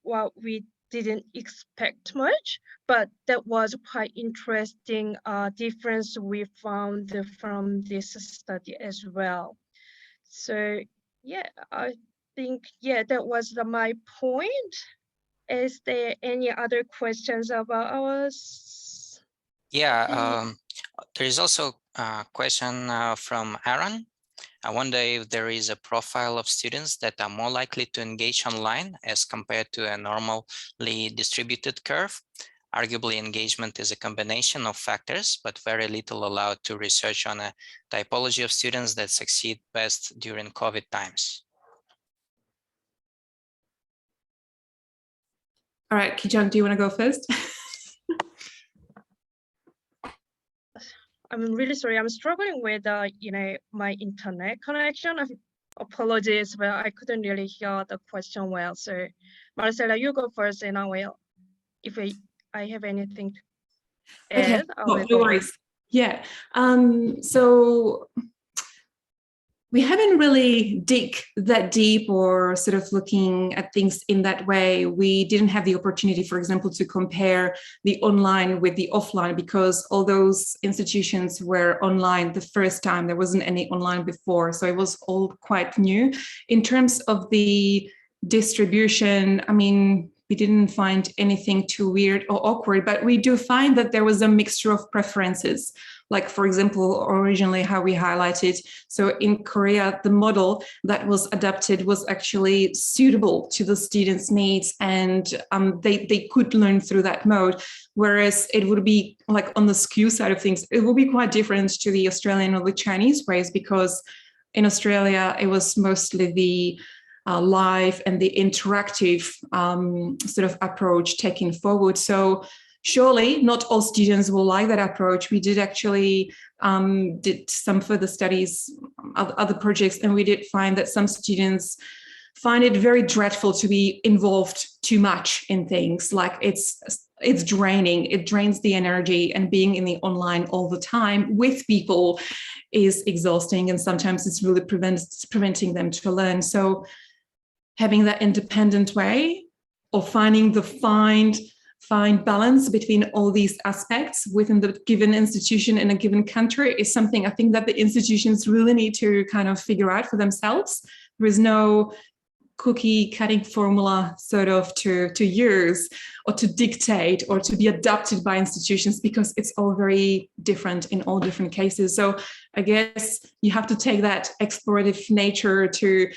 Speaker 5: what we didn't expect much, but that was quite interesting difference we found from this study as well. So yeah, I think, that was my point. Is there any other questions about ours?
Speaker 3: Yeah, there is also a question from Aaron. I wonder if there is a profile of students that are more likely to engage online as compared to a normally distributed curve. Arguably, engagement is a combination of factors, but very little allowed to research on a typology of students that succeed best during COVID times.
Speaker 4: All right, Kijung, do you want to go first?
Speaker 5: I'm really sorry. I'm struggling with, my internet connection. Apologies, but I couldn't really hear the question well. So, Marcela, you go first, and I will. If I have anything to add,
Speaker 4: okay. No worries. Yeah. So we haven't really dig that deep or sort of looking at things in that way. We didn't have the opportunity, for example, to compare the online with the offline, because all those institutions were online the first time. There wasn't any online before, so it was all quite new. In terms of the distribution, I mean, we didn't find anything too weird or awkward, but we do find that there was a mixture of preferences. Like, for example, originally how we highlighted. So in Korea, the model that was adapted was actually suitable to the students' needs, and they could learn through that mode. Whereas it would be like on the SKU side of things, it will be quite different to the Australian or the Chinese ways, because in Australia, it was mostly the live and the interactive sort of approach taken forward. So surely not all students will like that approach. We did actually did some further studies, other projects, and we did find that some students find it very dreadful to be involved too much in things. Like it's draining, it drains the energy, and being in the online all the time with people is exhausting, and sometimes it's really preventing them to learn. So having that independent way of finding the fine balance between all these aspects within the given institution in a given country is something I think that the institutions really need to kind of figure out for themselves. There is no cookie cutting formula sort of to use or to dictate or to be adopted by institutions, because it's all very different in all different cases. So I guess you have to take that explorative nature to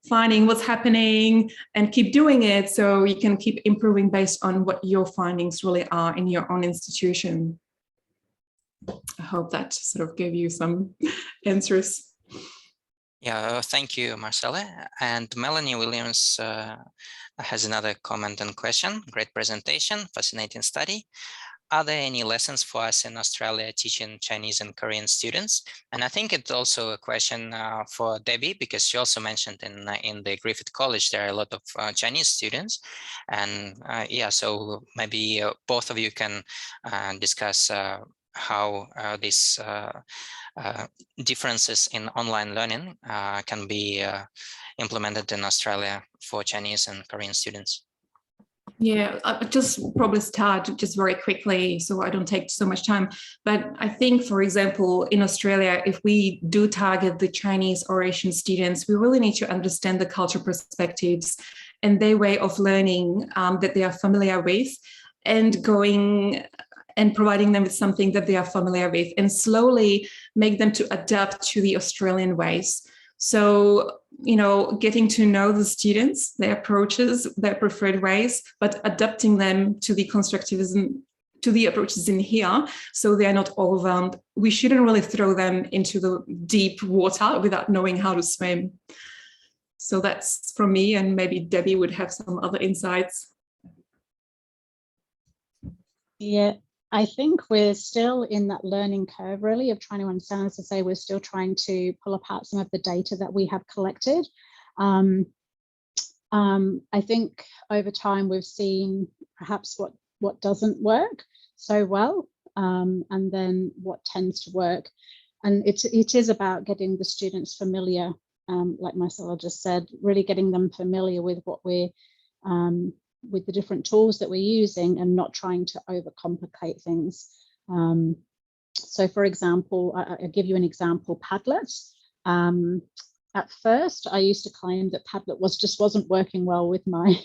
Speaker 4: finding what's happening and keep doing it, so you can keep improving based on what your findings really are in your own institution. I hope that sort of gave you some answers.
Speaker 3: Yeah, thank you, Marcela. And Melanie Williams has another comment and question. Great presentation, fascinating study. Are there any lessons for us in Australia teaching Chinese and Korean students? And I think it's also a question for Debbie, because she also mentioned in the Griffith College, there are a lot of Chinese students. And yeah, so maybe both of you can discuss how these differences in online learning can be implemented in Australia for Chinese and Korean students.
Speaker 4: Yeah, I'll just probably start just very quickly so I don't take so much time. But I think, for example, in Australia, if we do target the Chinese or Asian students, we really need to understand the cultural perspectives and their way of learning that they are familiar with, and going and providing them with something that they are familiar with, and slowly make them to adapt to the Australian ways. So, getting to know the students, their approaches, their preferred ways, but adapting them to the constructivism, to the approaches in here, so they are not overwhelmed. We shouldn't really throw them into the deep water without knowing how to swim. So that's from me, and maybe Debbie would have some other insights.
Speaker 2: Yeah, I think we're still in that learning curve, really, of trying to understand. As I say, we're still trying to pull apart some of the data that we have collected. I think over time we've seen perhaps what doesn't work so well, and then what tends to work. And it is about getting the students familiar, like Marcela just said, really getting them familiar with what we're with the different tools that we're using, and not trying to overcomplicate things. So for example, I'll give you an example, Padlet. At first, I used to claim that Padlet just wasn't working well with my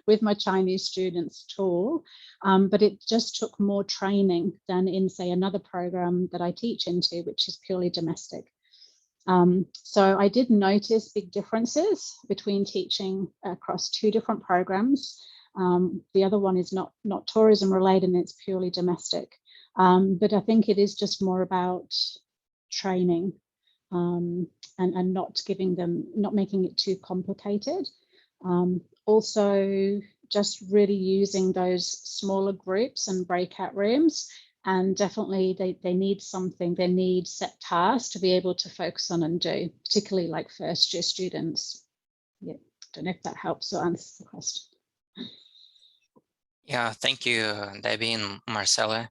Speaker 2: with my Chinese students at all, but it just took more training than in, say, another program that I teach into, which is purely domestic. So I did notice big differences between teaching across two different programs. The other one is not tourism related, and it's purely domestic. But I think it is just more about training, and not making it too complicated. Also, just really using those smaller groups and breakout rooms. And definitely they need something, they need set tasks to be able to focus on and do, particularly like first year students. Yeah, don't know if that helps or answers the question.
Speaker 3: Yeah, thank you, Debbie and Marcela.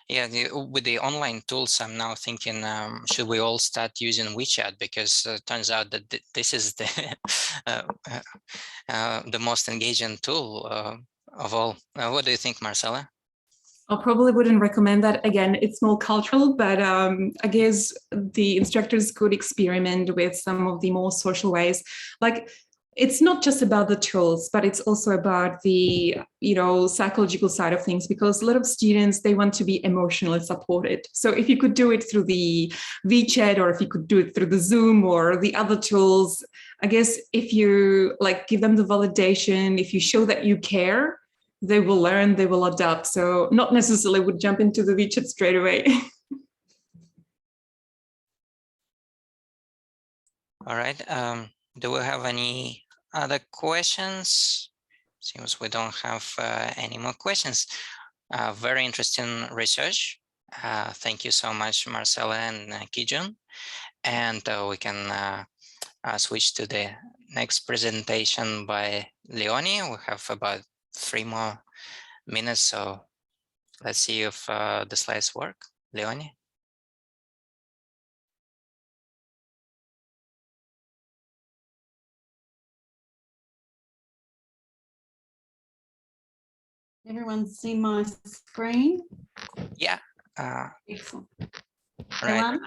Speaker 3: With the online tools, I'm now thinking, should we all start using WeChat? Because it turns out that this is the the most engaging tool of all. What do you think, Marcela?
Speaker 4: I probably wouldn't recommend that. Again, it's more cultural, but I guess the instructors could experiment with some of the more social ways. Like, it's not just about the tools, but it's also about the, psychological side of things, because a lot of students, they want to be emotionally supported. So if you could do it through the WeChat, or if you could do it through the Zoom or the other tools, I guess if you give them the validation, if you show that you care, they will learn, they will adapt. So not necessarily would jump into the WeChat straight away.
Speaker 3: All right. Do we have any other questions? Seems we don't have any more questions. Very interesting research. Thank you so much, Marcela and Kijung. And we can switch to the next presentation by Leonie. We have about 3 more minutes, so let's see if the slides work. Leonie?
Speaker 7: Everyone see my screen?
Speaker 3: Yeah.
Speaker 7: Excellent.
Speaker 3: Right.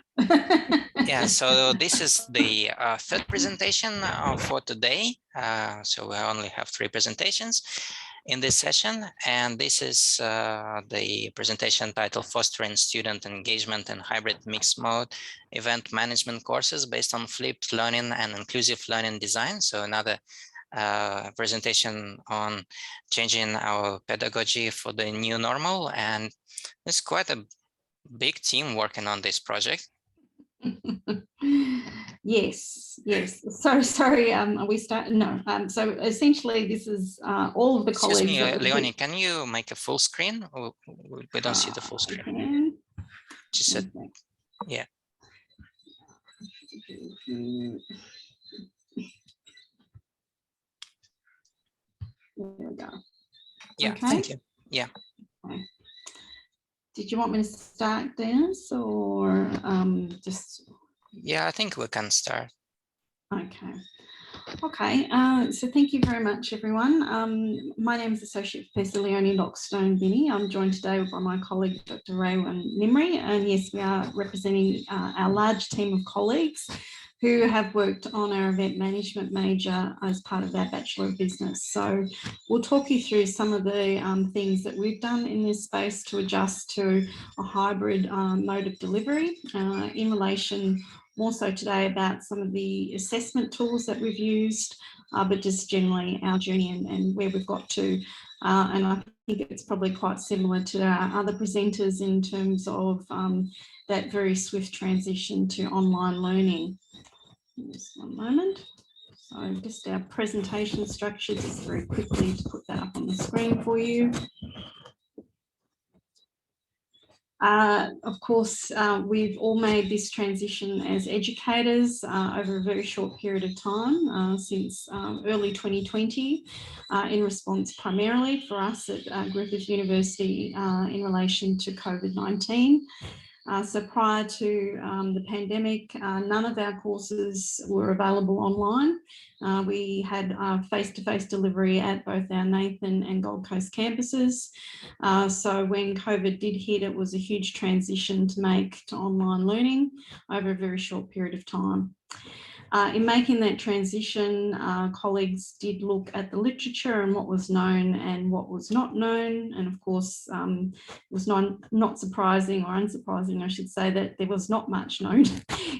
Speaker 3: Yeah, so this is the third presentation for today. So we only have 3 presentations in this session, and this is the presentation titled Fostering Student Engagement in Hybrid Mixed Mode Event Management Courses based on Flipped Learning and Inclusive Learning Design. So another presentation on changing our pedagogy for the new normal, and it's quite a big team working on this project.
Speaker 7: Yes. So sorry. We start. No. So essentially, this is all of the
Speaker 3: Excuse
Speaker 7: colleagues.
Speaker 3: me, Leonie. Can you make a full screen? Or we don't see the full screen. Just said, yeah.
Speaker 7: There we go.
Speaker 3: Yeah.
Speaker 7: Okay.
Speaker 3: Thank you. Yeah.
Speaker 7: Okay. Did you want me to start this, or just?
Speaker 3: Yeah, I think we can start.
Speaker 7: Okay, so thank you very much, everyone. My name is Associate Professor Leonie Lockstone-Binney. I'm joined today by my colleague, Dr. Rawan Nimri, and yes, we are representing our large team of colleagues who have worked on our event management major as part of their Bachelor of Business. So we'll talk you through some of the things that we've done in this space to adjust to a hybrid mode of delivery in relation more so today about some of the assessment tools that we've used, but just generally our journey and where we've got to. And I think it's probably quite similar to our other presenters in terms of that very swift transition to online learning. Just one moment. So just our presentation structure, just very quickly to put that up on the screen for you. Of course, we've all made this transition as educators over a very short period of time since early 2020 in response primarily for us at Griffith University in relation to COVID-19. So prior to the pandemic, none of our courses were available online. We had face-to-face delivery at both our Nathan and Gold Coast campuses. So when COVID did hit, it was a huge transition to make to online learning over a very short period of time. In making that transition, colleagues did look at the literature and what was known and what was not known. And of course, it was not surprising or unsurprising, I should say, that there was not much known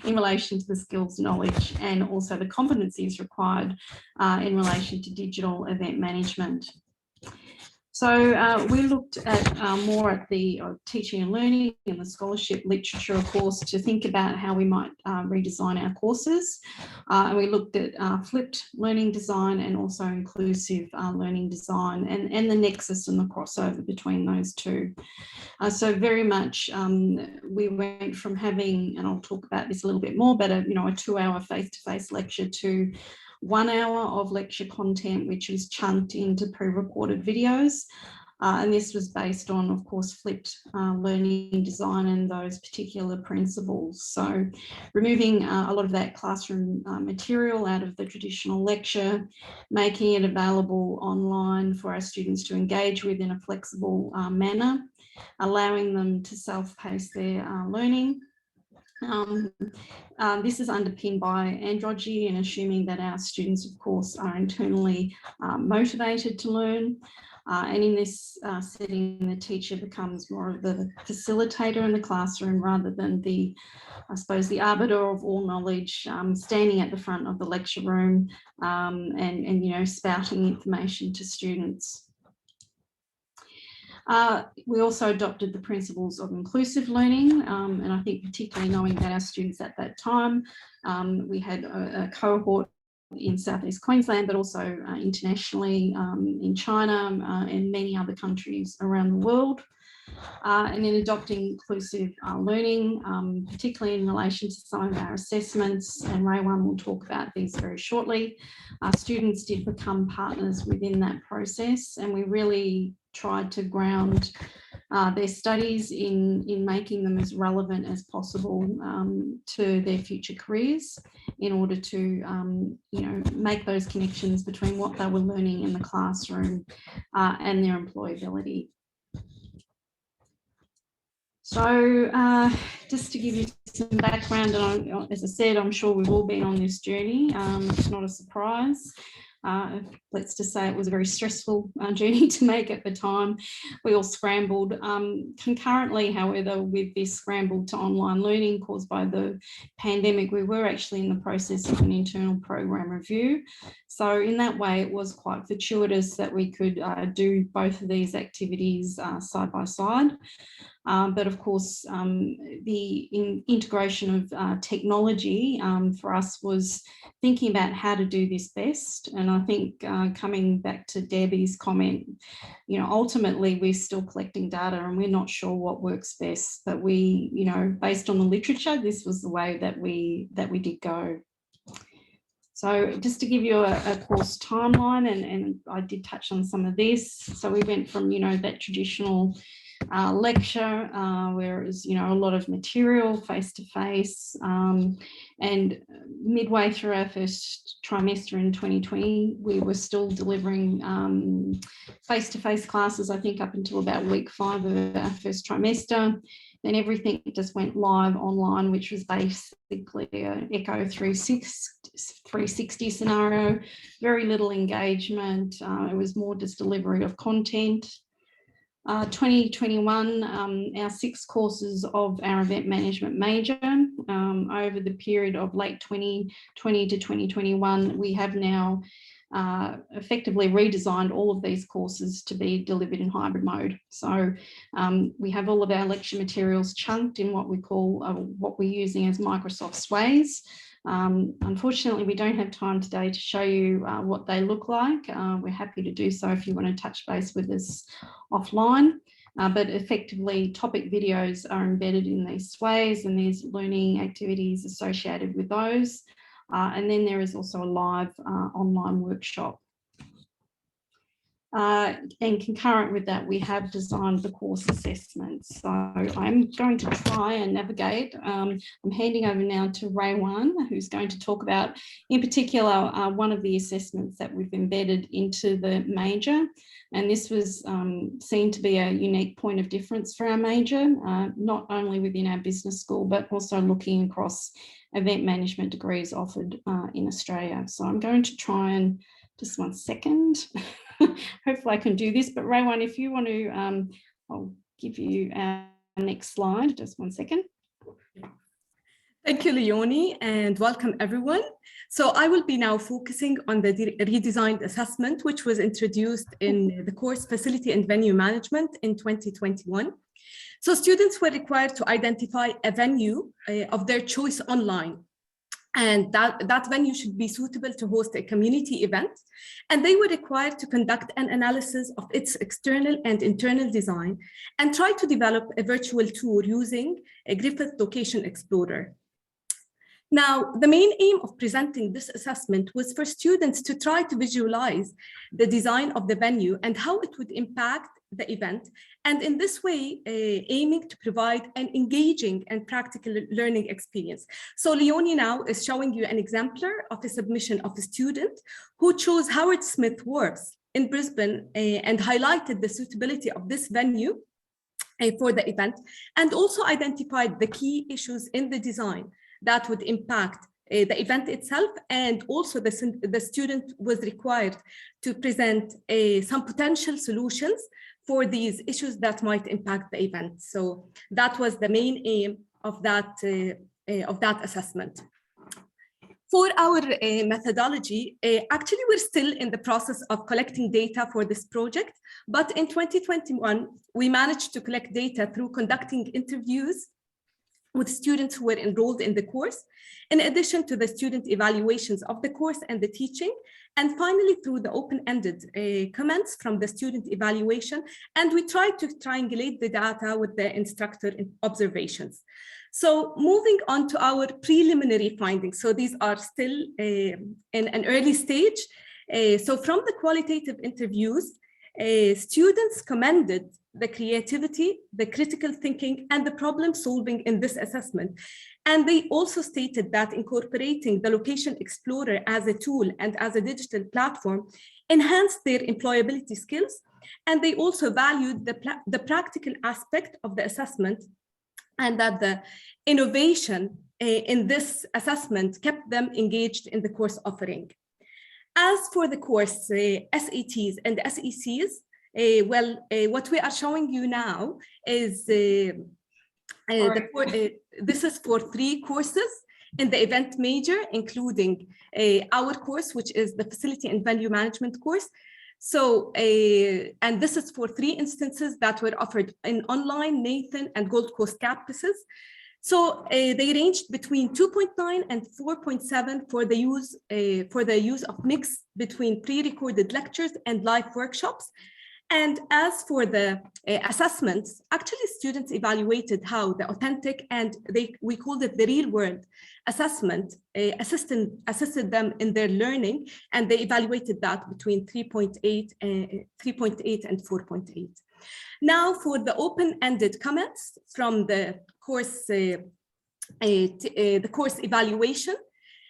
Speaker 7: in relation to the skills, knowledge, and also the competencies required in relation to digital event management. So we looked at more at the teaching and learning and the scholarship literature, of course, to think about how we might redesign our courses. And we looked at flipped learning design and also inclusive learning design and the nexus and the crossover between those two. So very much we went from having, and I'll talk about this a little bit more, but a 2-hour face-to-face lecture to 1 hour of lecture content, which is chunked into pre-recorded videos. And this was based on, of course, flipped learning design and those particular principles. So removing a lot of that classroom material out of the traditional lecture, making it available online for our students to engage with in a flexible manner, allowing them to self-pace their learning. This is underpinned by andragogy and assuming that our students, of course, are internally motivated to learn. And in this setting, the teacher becomes more of the facilitator in the classroom rather than the, I suppose, the arbiter of all knowledge, standing at the front of the lecture room and spouting information to students. We also adopted the principles of inclusive learning, and I think particularly knowing that our students at that time, we had a cohort in Southeast Queensland, but also internationally in China and many other countries around the world. And in adopting inclusive learning, particularly in relation to some of our assessments, and Rawan will talk about these very shortly, students did become partners within that process, and we really tried to ground their studies in making them as relevant as possible to their future careers in order to make those connections between what they were learning in the classroom and their employability. So just to give you some background, and as I said, I'm sure we've all been on this journey. It's not a surprise. Let's just say it was a very stressful journey to make at the time. We all scrambled. Concurrently, however, with this scramble to online learning caused by the pandemic, we were actually in the process of an internal program review. So in that way, it was quite fortuitous that we could do both of these activities side by side. But of course, the integration of technology for us was thinking about how to do this best. And I think coming back to Debbie's comment, ultimately we're still collecting data and we're not sure what works best. But we, based on the literature, this was the way that we did go. So just to give you a course timeline, and I did touch on some of this. So we went from, that traditional lecture where it was, a lot of material face-to-face, and midway through our first trimester in 2020, we were still delivering face-to-face classes, I think up until about week 5 of our first trimester. Then everything just went live online, which was basically an Echo 360 scenario, very little engagement. It was more just delivery of content. 2021, our 6 courses of our event management major. Over the period of late 2020 to 2021, we have now effectively redesigned all of these courses to be delivered in hybrid mode. So we have all of our lecture materials chunked in what we call, what we're using as Microsoft Sways. Unfortunately, we don't have time today to show you what they look like. We're happy to do so if you want to touch base with us offline. But effectively, topic videos are embedded in these sways, and there's learning activities associated with those. And then there is also a live online workshop. And concurrent with that, we have designed the course assessments. So I'm going to try and navigate. I'm handing over now to Rawan, who's going to talk about, in particular, one of the assessments that we've embedded into the major. And this was seen to be a unique point of difference for our major, not only within our business school, but also looking across event management degrees offered in Australia. So I'm going to try and, just one second. Hopefully I can do this, but Rawan, if you want to, I'll give you our next slide, just one second.
Speaker 6: Thank you, Leonie, and welcome everyone. So I will be now focusing on the redesigned assessment, which was introduced in the course Facility and Venue Management in 2021. So students were required to identify a venue of their choice online. And that venue should be suitable to host a community event. And they were required to conduct an analysis of its external and internal design and try to develop a virtual tour using a Griffith Location Explorer. Now, the main aim of presenting this assessment was for students to try to visualize the design of the venue and how it would impact the event, and in this way aiming to provide an engaging and practical learning experience. So Leonie now is showing you an exemplar of a submission of a student who chose Howard Smith Wharves in Brisbane and highlighted the suitability of this venue for the event, and also identified the key issues in the design that would impact the event itself, and also the student was required to present some potential solutions for these issues that might impact the event. So that was the main aim of that assessment. For our methodology, actually we're still in the process of collecting data for this project, but in 2021, we managed to collect data through conducting interviews with students who were enrolled in the course, in addition to the student evaluations of the course and the teaching, and finally through the open-ended comments from the student evaluation, and we tried to triangulate the data with the instructor observations. So moving on to our preliminary findings. So these are still in an early stage. So from the qualitative interviews, students commended the creativity, the critical thinking, and the problem solving in this assessment. And they also stated that incorporating the Location Explorer as a tool and as a digital platform enhanced their employability skills. And they also valued the practical aspect of the assessment, and that the innovation in this assessment kept them engaged in the course offering. As for the course SATs and SECs, what we are showing you now is this is for 3 courses in the event major, including our course, which is the Facility and Venue Management course. So, and this is for 3 instances that were offered in online, Nathan, and Gold Coast campuses. So they ranged between 2.9 and 4.7 for the use of mix between pre-recorded lectures and live workshops. And as for the assessments, actually students evaluated how the authentic and we called it the real world assessment assisted them in their learning, and they evaluated that between 3.8 and 4.8. Now for the open-ended comments from the course evaluation,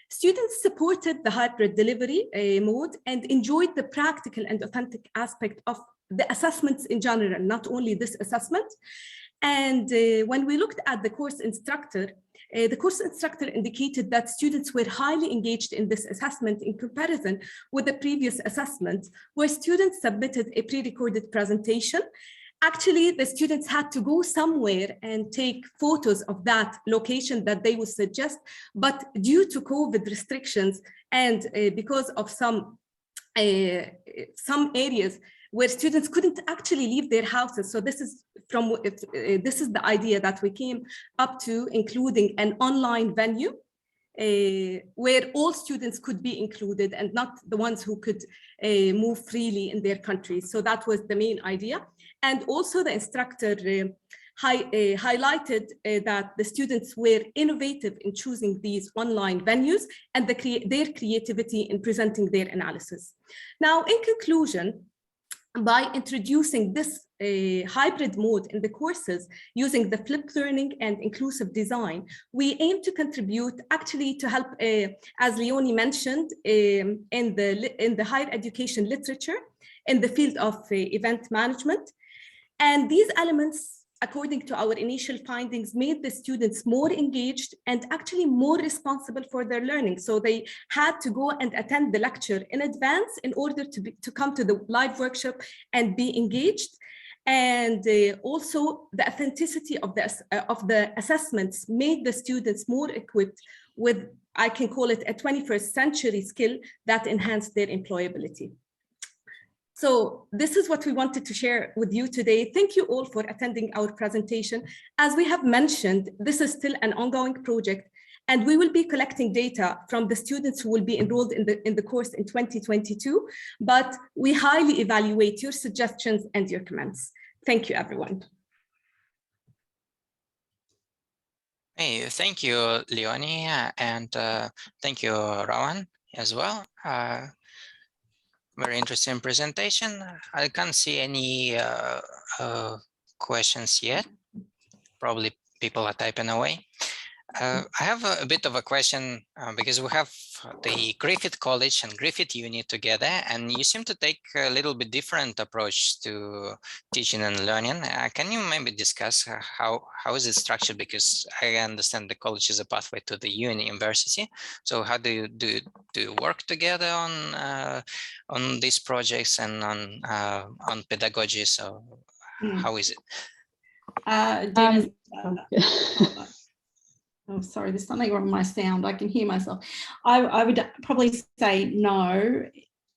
Speaker 6: students supported the hybrid delivery mode and enjoyed the practical and authentic aspect of the assessments in general, not only this assessment. And when we looked at the course instructor indicated that students were highly engaged in this assessment in comparison with the previous assessment, where students submitted a pre-recorded presentation actually the students had to go somewhere and take photos of that location that they would suggest, but due to COVID restrictions and because of some areas where students couldn't actually leave their houses. So this is the idea that we came up to, including an online venue where all students could be included and not the ones who could move freely in their countries. So that was the main idea. And also the instructor highlighted that the students were innovative in choosing these online venues and their creativity in presenting their analysis. Now, in conclusion, by introducing this hybrid mode in the courses using the flipped learning and inclusive design, we aim to contribute actually to help, as Leonie mentioned, in the higher education literature in the field of event management. And these elements, according to our initial findings, made the students more engaged and actually more responsible for their learning. So they had to go and attend the lecture in advance in order to come to the live workshop and be engaged. And also the authenticity of the assessments made the students more equipped with, I can call it a 21st century skill that enhanced their employability. So this is what we wanted to share with you today. Thank you all for attending our presentation. As we have mentioned, this is still an ongoing project, and we will be collecting data from the students who will be enrolled in the course in 2022, but we highly evaluate your suggestions and your comments. Thank you, everyone.
Speaker 3: Hey, thank you, Leonie, and thank you, Rawan, as well. Very interesting presentation. I can't see any questions yet. Probably people are typing away. I have a bit of a question because we have the Griffith College and Griffith Uni together, and you seem to take a little bit different approach to teaching and learning. Can you maybe discuss how is it structured? Because I understand the college is a pathway to the university. So how do you work together on these projects and on pedagogy? So how is it?
Speaker 7: Oh, sorry, there's something wrong with my sound. I can hear myself. I would probably say no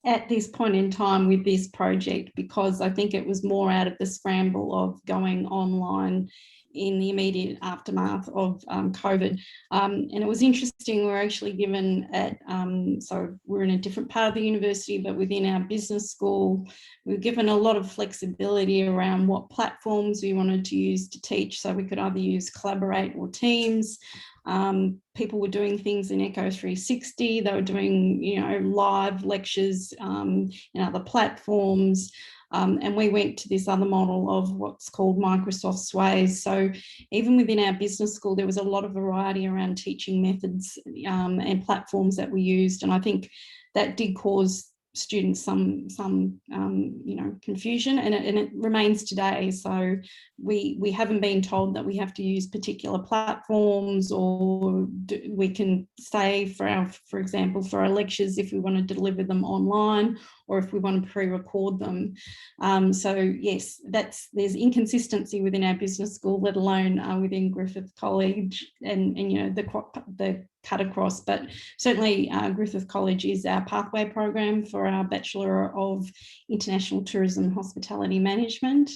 Speaker 7: at this point in time with this project, because I think it was more out of the scramble of going online in the immediate aftermath of COVID. And it was interesting, we were actually given at, so we're in a different part of the university, but within our business school, we were given a lot of flexibility around what platforms we wanted to use to teach. So we could either use Collaborate or Teams. People were doing things in Echo 360. They were doing, live lectures in other platforms. And we went to this other model of what's called Microsoft Sways. So even within our business school, there was a lot of variety around teaching methods and platforms that we used. And I think that did cause students some confusion, and it remains today. So we haven't been told that we have to use particular platforms, or we can say for example for our lectures if we want to deliver them online or if we want to pre-record them. So yes, there's inconsistency within our business school, let alone within Griffith College and the cut across. But certainly Griffith College is our pathway program for our Bachelor of International Tourism and Hospitality Management.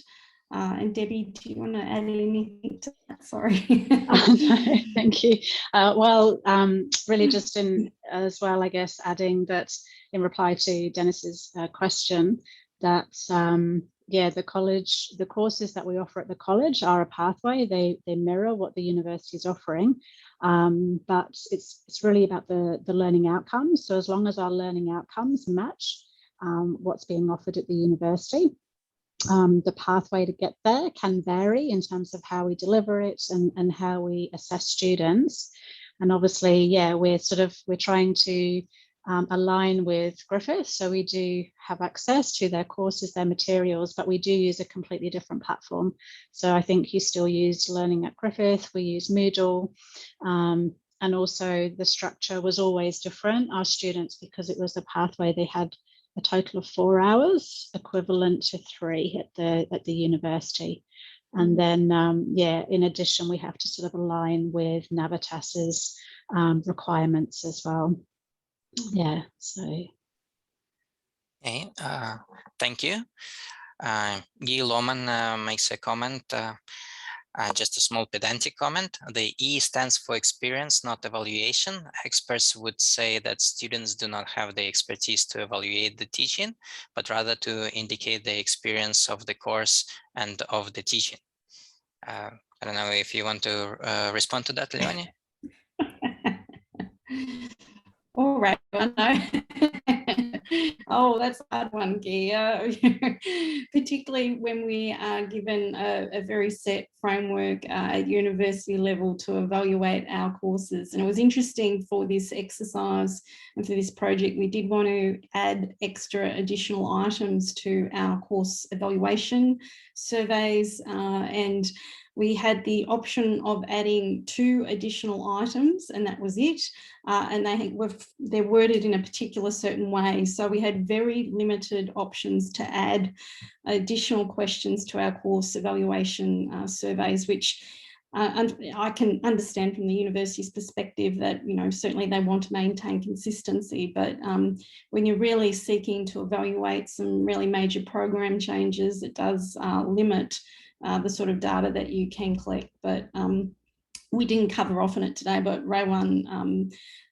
Speaker 7: And Debbie, do you want to add anything to that? Sorry.
Speaker 2: No, thank you. Really just as well, I guess, adding that in reply to Dennis's question, that the college, the courses that we offer at the college are a pathway. They mirror what the university is offering, but it's really about the learning outcomes. So as long as our learning outcomes match what's being offered at the university, the pathway to get there can vary in terms of how we deliver it and how we assess students. And obviously, we're trying to align with Griffith. So we do have access to their courses, their materials, but we do use a completely different platform. So I think you still use Learning at Griffith, we use Moodle, and also the structure was always different. Our students, because it was a pathway, they had a total of 4 hours, equivalent to 3 at the university. And then, yeah, in addition, we have to sort of align with Navitas's requirements as well. Yeah, so.
Speaker 3: Okay, thank you. Guy Lohman makes a comment, just a small pedantic comment. The E stands for experience, not evaluation. Experts would say that students do not have the expertise to evaluate the teaching, but rather to indicate the experience of the course and of the teaching. I don't know if you want to respond to that, Leonie.
Speaker 7: All right, no. Oh, that's a hard one, Gia. Particularly when we are given a very set framework at university level to evaluate our courses. And it was interesting for this exercise and for this project, we did want to add extra additional items to our course evaluation surveys, and we had the option of adding 2 additional items, and that was it. And they're worded in a particular certain way. So we had very limited options to add additional questions to our course evaluation surveys, which I can understand from the university's perspective that, you know, certainly they want to maintain consistency, but when you're really seeking to evaluate some really major program changes, it does limit the sort of data that you can collect. But we didn't cover off on it today, but Rawan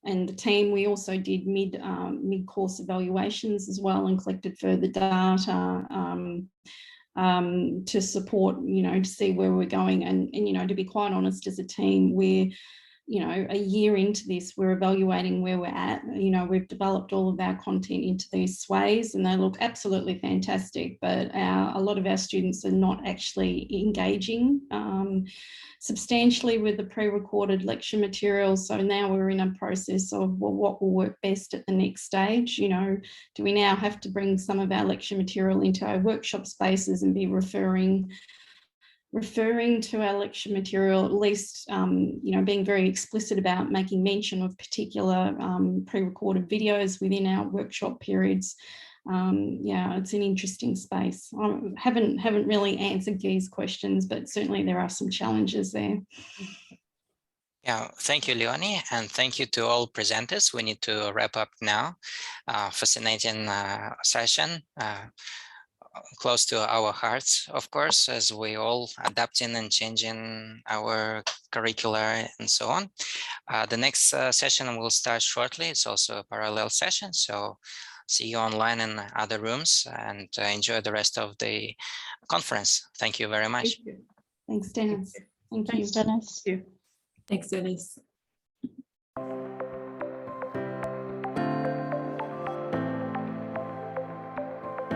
Speaker 7: and the team, we also did mid-course evaluations as well and collected further data to support, you know, to see where we're going. And you know, to be quite honest, as a team, we're, you know, a year into this, we're evaluating where we're at. You know, we've developed all of our content into these sways and they look absolutely fantastic, but a lot of our students are not actually engaging substantially with the pre-recorded lecture materials. So now we're in a process of, well, what will work best at the next stage? You know, do we now have to bring some of our lecture material into our workshop spaces and be referring to our lecture material, at least, you know, being very explicit about making mention of particular pre-recorded videos within our workshop periods. Yeah, it's an interesting space. I haven't really answered these questions, but certainly there are some challenges there.
Speaker 3: Yeah, thank you, Leonie, and thank you to all presenters. We need to wrap up now. Fascinating session. Close to our hearts, of course, as we all adapting and changing our curricula and so on. The next session will start shortly. It's also a parallel session, so see you online in other rooms and enjoy the rest of the conference. Thank you very much.
Speaker 7: Thanks, Dennis.
Speaker 2: Thanks, Dennis.
Speaker 4: Thanks, Dennis.